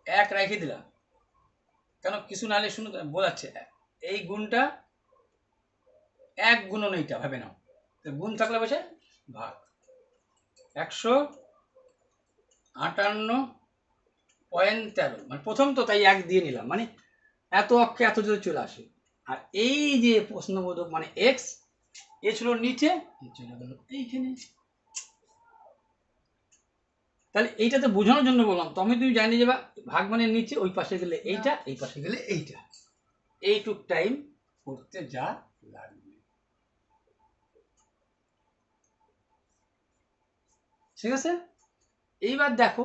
এক রেখে দিলাম, কেন কিছু নাহলে শুনো বোঝাচ্ছে, এই গুণটা এক গুণন, এইটা ভাবে নাও, গুণ থাকলে বসে ভাগ, 158.13, মানে প্রথম তো তাই এক দিয়ে নিলাম, মানে এত অক্ষে এত যদি চলে আসে, আর এই যে প্রশ্নবোধক মানে এক্স, এ ছিল নিচে, এ চলে গেল এইখানে। তাহলে এইটাতে বোঝানোর জন্য বললাম, তুমি জানি যে ভাগ মানে নিচে, ওই পাশে গেলে এইটা, এই পাশে গেলে এইটা, এইটুক টাইম করতে যা লাগবে। ঠিক আছে, এইবার দেখো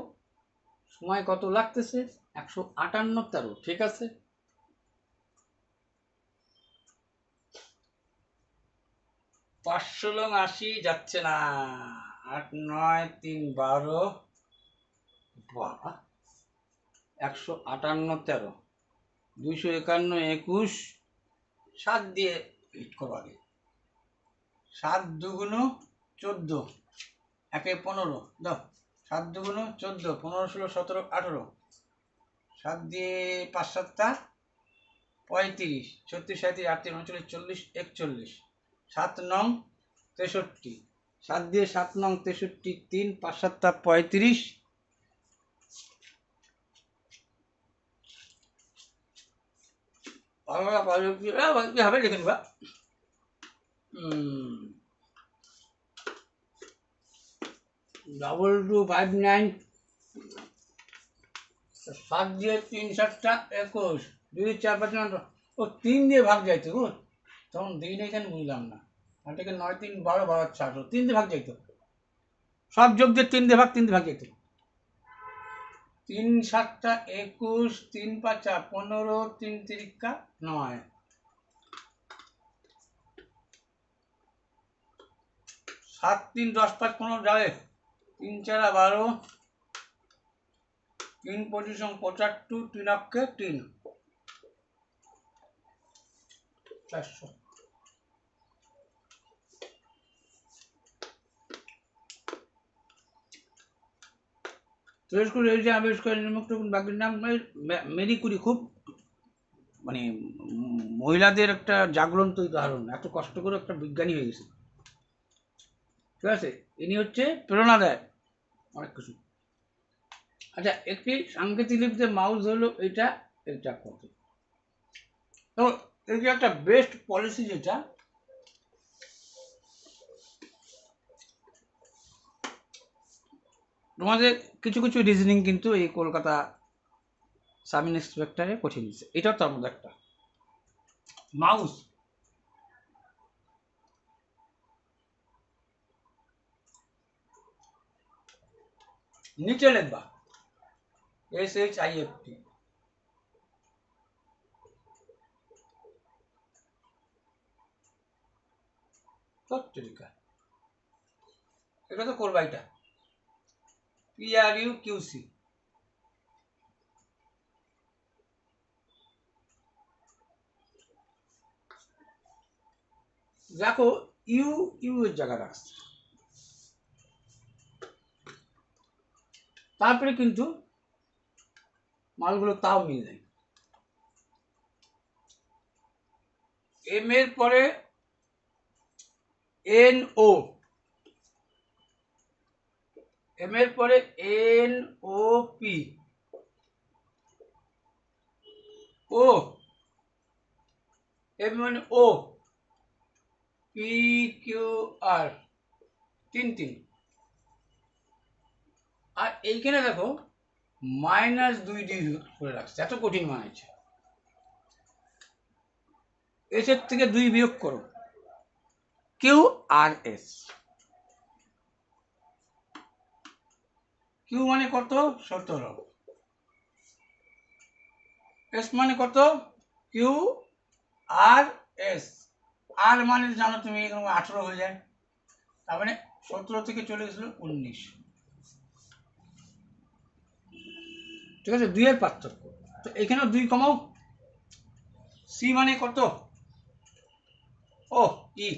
সময় কত লাগতেছে, 158 ঠিক আছে। পাঁচশো লং 80 যাচ্ছে না, 8 9 3 12, বাবা 158 251 21, 7 দিয়ে হিট করো আগে। 7 2 14, 1 15 দাও, 7 2 14, 15 16 17 18, 7 দিয়ে 5 7 35, 36 37 38 39 40 41, 7 9 63, 7 দিয়ে 7 9 63, 3 5 7 35, হবে লিখে নিবা। ডবল 2 5 9, 7 দিয়ে 3 7 21, 2 4 5 9, ও 3 দিয়ে ভাগ যাইতো গো, তখন দিন এখানে বুঝলাম না, এটাকে 9 3 12 12 4, 3 দিয়ে ভাগ যাইতো, সব যোগ দিয়ে 3 দিয়ে ভাগ, 3 দিয়ে ভাগ যাইতো, 3 7 21, 3 5 15, 3 3 9, 7 3 10 5 15 যাবে, 3 4 12, 3 25 75, 3 অক্ষে 3, 400। বাকির নাম মেরি কুরি, খুব মানে মহিলাদের একটা জাগ্রন্ত উদাহরণ, এত কষ্ট করে একটা বিজ্ঞানী হয়ে গেছে। ঠিক আছে, ইনি হচ্ছে প্রেরণা দেয় অনেক কিছু। আচ্ছা, একটি সাংকেতিক লিপিতে মাউস হলো এটা, এটা কত, তো এই যে একটা বেস্ট পলিসি, যেটা তোমাদের কিছু কিছু রিজনিং কিন্তু এই কলকাতা সাব ইন্সপেক্টরে কঠিন দিচ্ছে, এটাও তার মধ্যে একটা। মাউস নিচে লিখবা SHIFT, এটা তো করবা, এটা PRUQC, দেখো ইউ ইউ এর জায়গা রাখছে, তারপরে কিন্তু মালগুলো তাও মিল নেই। এম এর পরে NO, এম এর পরে NOP, ও এম মানে ও, PQR, 3 3, আর এইখানে দেখো -2 করে রাখছে, এত কঠিন বানাইছে। এসের থেকে 2 বিয়োগ করো, QRS, কিউ মানে কত 17, এস মানে কত QRS, আর মানে জানো তুমি 18 হয়ে যায়, তার মানে 17 থেকে চলে গেছিল 19। ঠিক আছে, 2 এর পার্থক্য, তো এখানেও 2 কমাও। সি মানে কত, ও ই,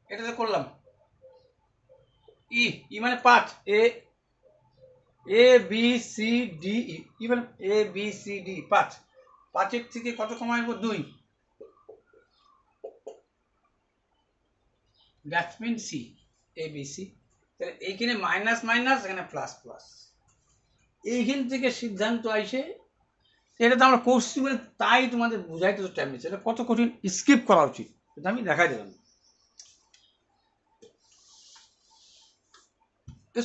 এটাতে করলাম ই মানে 5, ABCD, ই মানে ABCD 5, 5 থেকে কত কমাইবো 2, দ্যাটস মিন সি, ABC। তাহলে এইখানে মাইনাস মাইনাস, এখানে প্লাস প্লাস, এইখান থেকে সিদ্ধান্ত আইসে, এটা তো আমরা করছি বলে তাই তোমাদের বুঝাইতে তো টাইম নিচ্ছে, এটা কত কঠিন, স্কিপ করা উচিত, এটা আমি দেখাই দিলাম।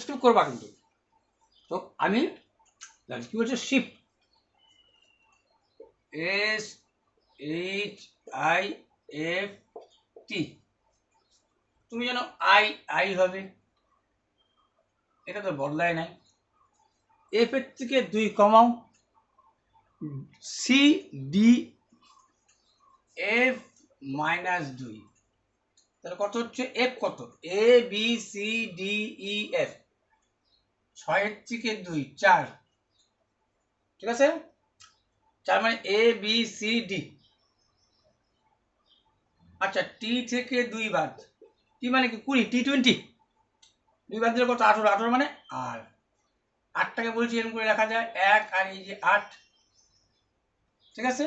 স্কিপ করবা কিন্তু। তো আমি কি বলছে, শিফট SHIFT, তুমি যেন আই আই হবে, এটা তো বদলায় নাই। এফ এর থেকে 2 কমাও, CDF -2, তাহলে কত হচ্ছে, এফ কত, ABCDEF, 6 এর থেকে 2 4, ঠিক আছে, 4 মানে ABCD। আচ্ছা, টি থেকে 2 বাদ, টি মানে কি 20, T20, 2 বাদ দিলে কত, 18, 18 মানে আর 8টাকে বলছি এরকম করে রাখা যায়, 1 আর এই যে 8, ঠিক আছে,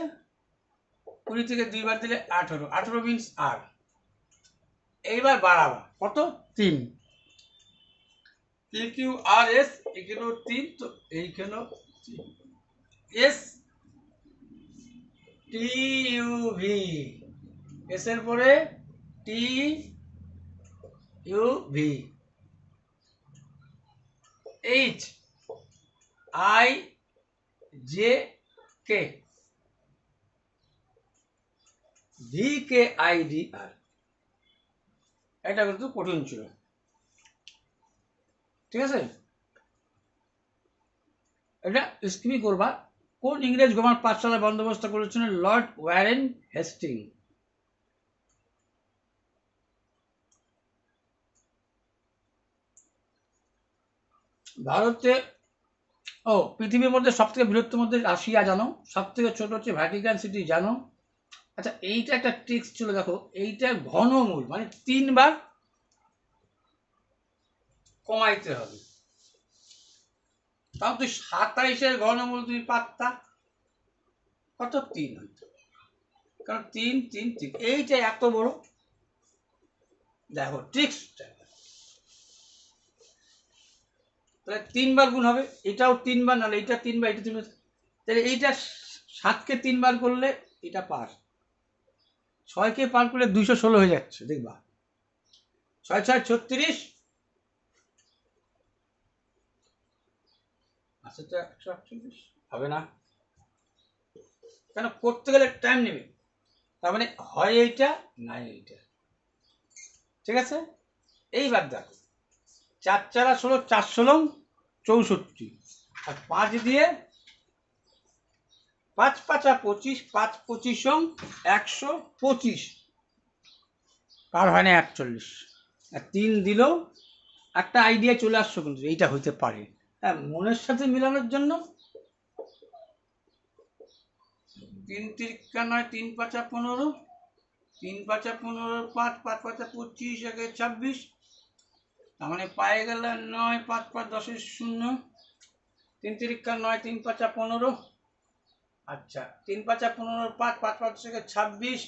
20 থেকে 2 বাদ দিলে 18, 18 মিনস আর। এইবার বাড়াবা কত, 3, PQRS, এখানেও 3, তো এইখানেও 3, STUV, এস এর পরে TUV, HIJK, VKIDR। এটা কিন্তু কঠিন ছিল, ঠিক আছে, এটা স্কিপই করবা। কোন ইংরেজ গভর্নর পাঠশালা বন্দোবস্ত করেছিলেন, লর্ড ওয়ারেন হেস্টিং। ভারতে পৃথিবীর মধ্যে সব থেকে বৃহত্তম মধ্যে রাশিয়া জানো, সব থেকে ছোট হচ্ছে ভ্যাটিকান সিটি জানো। আচ্ছা, এইটা একটা ট্রিক্স ছিল, দেখো এইটা ঘনমূল মানে 3 বার কমাইতে হবে, তাও তুই 27-এর ঘনমূল তুমি পাত্তা কত, 3 হইতো, কারণ 3 3 3, এইটা এত বড়, দেখো ট্রিক্সটা, তাহলে 3 বার গুণ হবে, এটাও 3 বার, নাহলে এটা 3 বার, এটা 3 বার, তাহলে এইটা 7কে 3 বার করলে এটা পার, 6কে পার করলে 216 হয়ে যাচ্ছে, দেখবা 6 6 36, আচ্ছা তো 148 হবে না, কেন করতে গেলে টাইম নেবে, তার মানে হয় এইটা নাই এইটা, ঠিক আছে। এইবার দেখো 4 4 16, 4 16 64, আর 5 দিয়ে 5 5 25, 5 25 125, পার হয় না 41, আর 3 দিলেও একটা আইডিয়া চলে আসছো কিন্তু এইটা হইতে পারে, হ্যাঁ, মনের সাথে মিলানোর জন্য। 3 তিরিকা 9, 3 5 15, 3 5 15, 5 5 5 25, 1 26, তার মানে পায়ে গেল 9 5 5 10 0, 3 তিরিকা 9, 3 5 15, আচ্ছা 3 5 15, 5 5 5 26,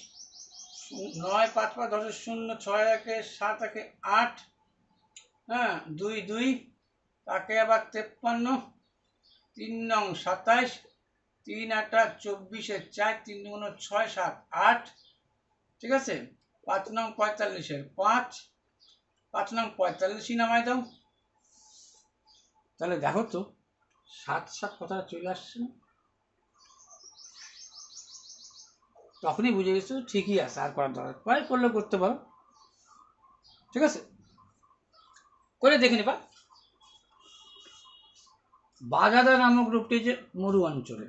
9 5 5 10 0, 6 1 7 1 8, হ্যাঁ 2 2, তাকে আবার 53, 3 নং 27, 3 8 24, 4, 3 2 6 7 8, ঠিক আছে, 5 নং 45, 5, 5 নং 45 নামাই দাও, তাহলে দেখো তো 7 7 কথাটা চলে আসছে না, তখনই বুঝে গেছো ঠিকই আছে, আর করার দরকার প্রায় করলে করতে পারো, ঠিক আছে, করে দেখে নিবা। বাগাদা নামক রূপটি যে মরু অঞ্চলে,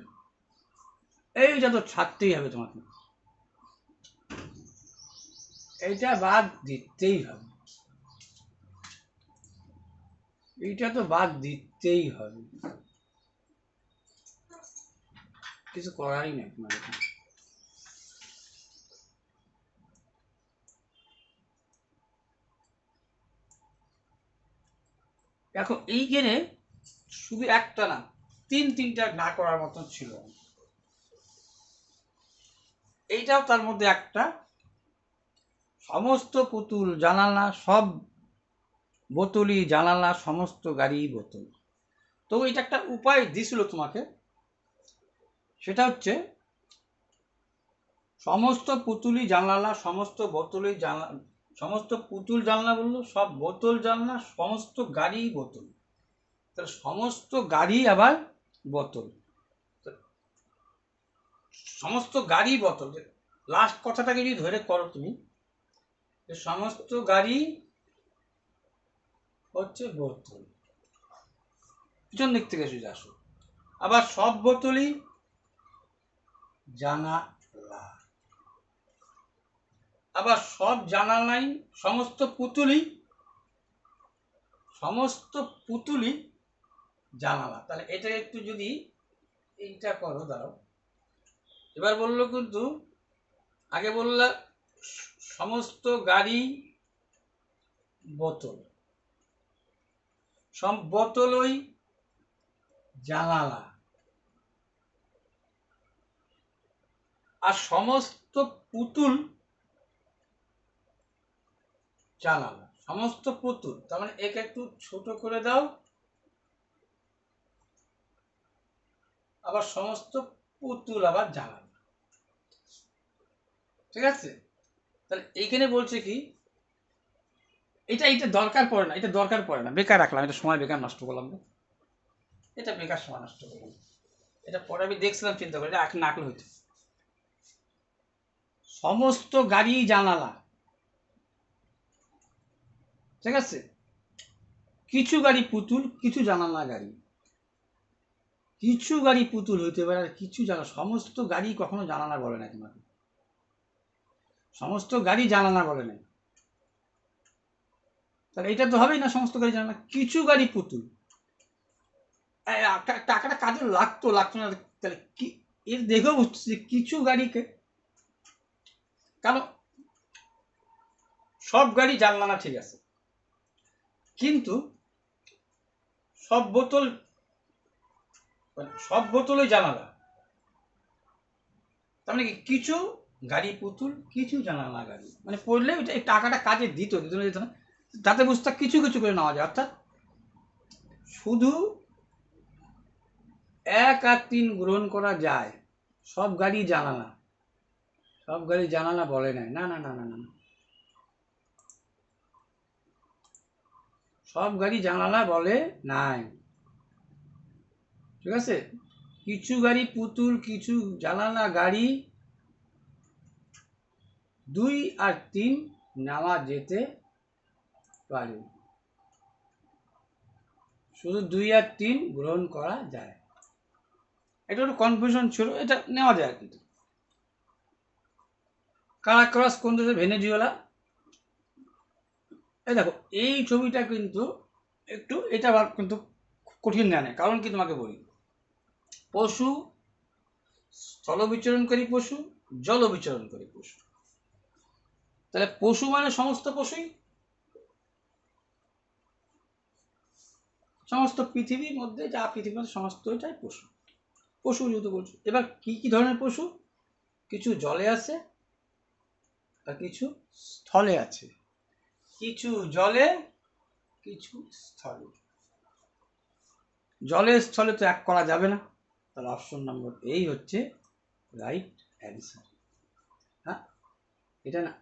এইটা তো ছাড়তেই হবে তোমাকে, এইটা বাদ দিতেই হবে, এইটা তো বাদ দিতেই হবে, কিছু করারই নেই তোমার। দেখো এইখানে শুধু একটা না, 3-3টা না করার মতন ছিল, এইটাও তার মধ্যে একটা, সমস্ত পুতুল জানালা সব বোতলই জানালা, সমস্ত গাড়ি বোতল। তো এটা একটা উপায় দিছিল তোমাকে, সেটা হচ্ছে সমস্ত পুতুলি জানালা, সমস্ত বোতলই সমস্ত পুতুল জানলা বললো, সব বোতল জানলা, সমস্ত গাড়ি বোতল। তাহলে সমস্ত গাড়ি আবার বোতল, সমস্ত গাড়ি বোতল। লাস্ট কথাটাকে যদি ধরে করো তুমি, সমস্ত গাড়ি হচ্ছে বোতল। পিছন দিক থেকে সোজা আসো। আবার সব বোতলই জানালা, আবার সব জানালাই, সমস্ত পুতুলই জানালা। তাহলে এটা একটু যদি এইটা করো, দাঁড়াও। এবার বললো কিন্তু আগে বললা সমস্ত গাড়ি বোতল, সব বোতলই জানালা, আর সমস্ত পুতুল জানালা, সমস্ত পুতুল। তার মানে একে একটু ছোট করে দাও, আবার সমস্ত পুতুল আবার জানালা। ঠিক আছে? তাহলে এইখানে বলছে কি, এটা দরকার পড়ে না, এটা দরকার পড়ে না, বেকার রাখলাম, এটা সময় বেকার নষ্ট করলাম না, এটা বেকার সময় নষ্ট করলাম। এটা পরে আমি দেখছিলাম, চিন্তা করে এটা না আঁকলে হইতো। সমস্ত গাড়ি জানালা, ঠিক আছে? কিছু গাড়ি পুতুল, কিছু জানালা গাড়ি। কিছু গাড়ি পুতুল হইতে পারে, আর কিছু জানা, সমস্ত গাড়ি কখনো জানালা বলে না তোমাকে, সমস্ত গাড়ি জানালা বলে না। তাহলে এটা তো হবেই না, সমস্ত গাড়ি জানালা, কিছু গাড়ি পুতুল। টাকাটা কাজে লাগতো না, তাহলে কি এর দেখেও বুঝতেছি কিছু গাড়িকে, কারণ সব গাড়ি জানলা না, ঠিক আছে, কিন্তু সব বোতলই জানালা। তার মানে কি, কিছু গাড়ি পুতুল, কিছু জানালা গাড়ি, মানে পড়লে ওইটা এই টাকাটা কাজে দিত না যেত না, তাতে বুঝতে কিছু কিছু করে নেওয়া যায়। অর্থাৎ শুধু 1 আর 3 গ্রহণ করা যায়, সব গাড়ি জানালা, সব গাড়ি জানালা বলে নাই, না না না না না, সব গাড়ি জানালা বলে নাই। ঠিক আছে? কিছু গাড়ি পুতুল, কিছু জানালা গাড়ি, 2 আর 3 নেওয়া যেতে পারে, শুধু 2 আর 3 গ্রহণ করা যায়। এটা একটু কনফিউশন ছিল, এটা নেওয়া যায় কিন্তু। কারাক্রস কোন দেশে? ভেনেজুয়েলা। এই দেখো, এই ছবিটা কিন্তু একটু, এটা কিন্তু কঠিন জানে, কারণ কি তোমাকে বলি, পশু, স্থল বিচরণকারী পশু, জল বিচরণকারী পশু। তাহলে পশু মানে সমস্ত পশুই, সমস্ত পৃথিবীর মধ্যে যা পৃথিবীর মধ্যে সমস্তটাই পশু, পশু যেহেতু বলছো। এবার কি কি ধরনের পশু? কিছু জলে আছে আর কিছু স্থলে আছে, কিছু জলে, কিছু স্থলে। জলে স্থলে তো এক করা যাবে না, তাহলে অপশন নম্বর এই হচ্ছে রাইট অ্যান্সার। হ্যাঁ, এটা না,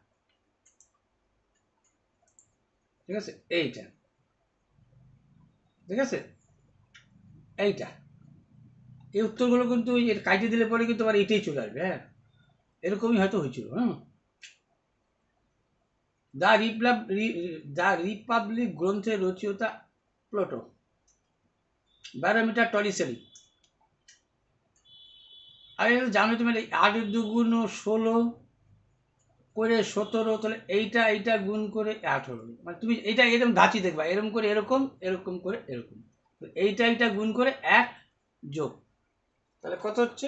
ঠিক আছে, এইটা, ঠিক আছে, এইটা, এই উত্তরগুলো কিন্তু এর কাইটে দিলে পরে কিন্তু আবার এটাই চলে আসবে। হ্যাঁ, এরকমই হয়তো হয়েছিল। দ্য রিপাবলিক গ্রন্থের রচয়িতা প্লুটো, ব্যারোমিটার টলিসেরি। আরে জানো তুমি, 8 দুগুণ 16 করে 17, তাহলে এইটা গুণ করে 18, মানে তুমি এইটা এরকম ধাঁচি দেখবা, এরকম করে এরকম, এরকম করে এরকম, এইটা গুণ করে 1 যোগ, তাহলে কত হচ্ছে?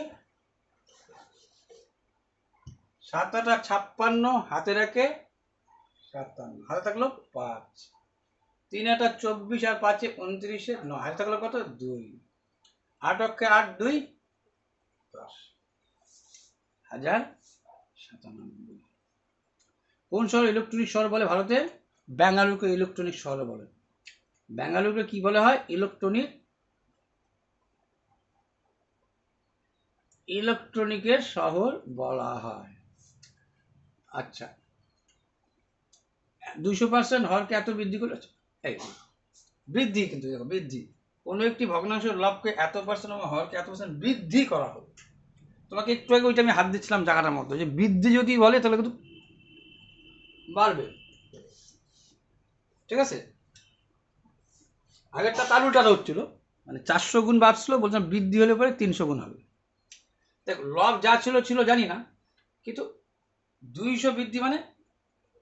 7 8 56, হাতে রাখে 57, হাতে থাকলো 5, 3 8 24 আর 5 29, 9, হাতে থাকলো কত? 2, 8 অক্ষে 8 2 10, 1097। কোন শহর ইলেকট্রনিক শহর বলে ভারতে? বেঙ্গালুরুকে ইলেকট্রনিক শহর বলে। বেঙ্গালুরুকে কি বলা হয়? ইলেকট্রনিকের শহর বলা হয়। আচ্ছা, 200% হরকে এত বৃদ্ধি করলে, এই বৃদ্ধি, কিন্তু দেখো বৃদ্ধি, কোনো একটি ভগ্নাংশের লবকে এত পার্সেন্ট এবং হরকে এত পার্সেন্ট বৃদ্ধি করা হবে। তোমাকে একটু আগে ওইটা আমি হাত দিচ্ছিলাম জায়গাটার মতো, যে বৃদ্ধি যদি বলে তাহলে কিন্তু বাড়বে, ঠিক আছে। আগেরটা তার উল্টাটা হচ্ছিল, মানে 400 গুণ বাড়ছিল, বলছিলাম বৃদ্ধি হলে পরে 300 গুণ হবে। দেখো লব যা ছিল ছিল জানি না, কিন্তু 200 বৃদ্ধি মানে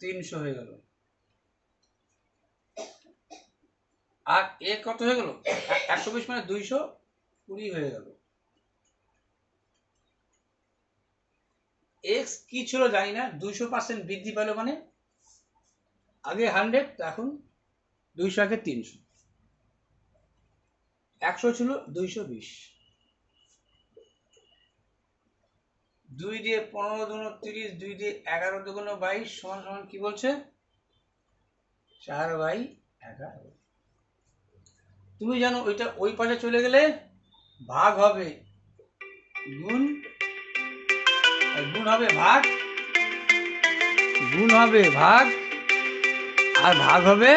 300 হয়ে গেল। আর এ কত হয়ে গেল, 120 মানে 220 হয়ে গেল। এক্স কি ছিল জানি না, 200% বৃদ্ধি পেল মানে আগে 100, এখন 200, আগে 300, 100 ছিল 220, 2 দিয়ে 15 দুগুণ 30, 2 দিয়ে 11 দুগুণ 22 সমান সমান কি বলছে, 4/11। তুমি জানো ওইটা ওই পাশে চলে গেলে ভাগ হবে গুণ, গুণ হবে ভাগ, গুণ হবে ভাগ, আর ভাগ হবে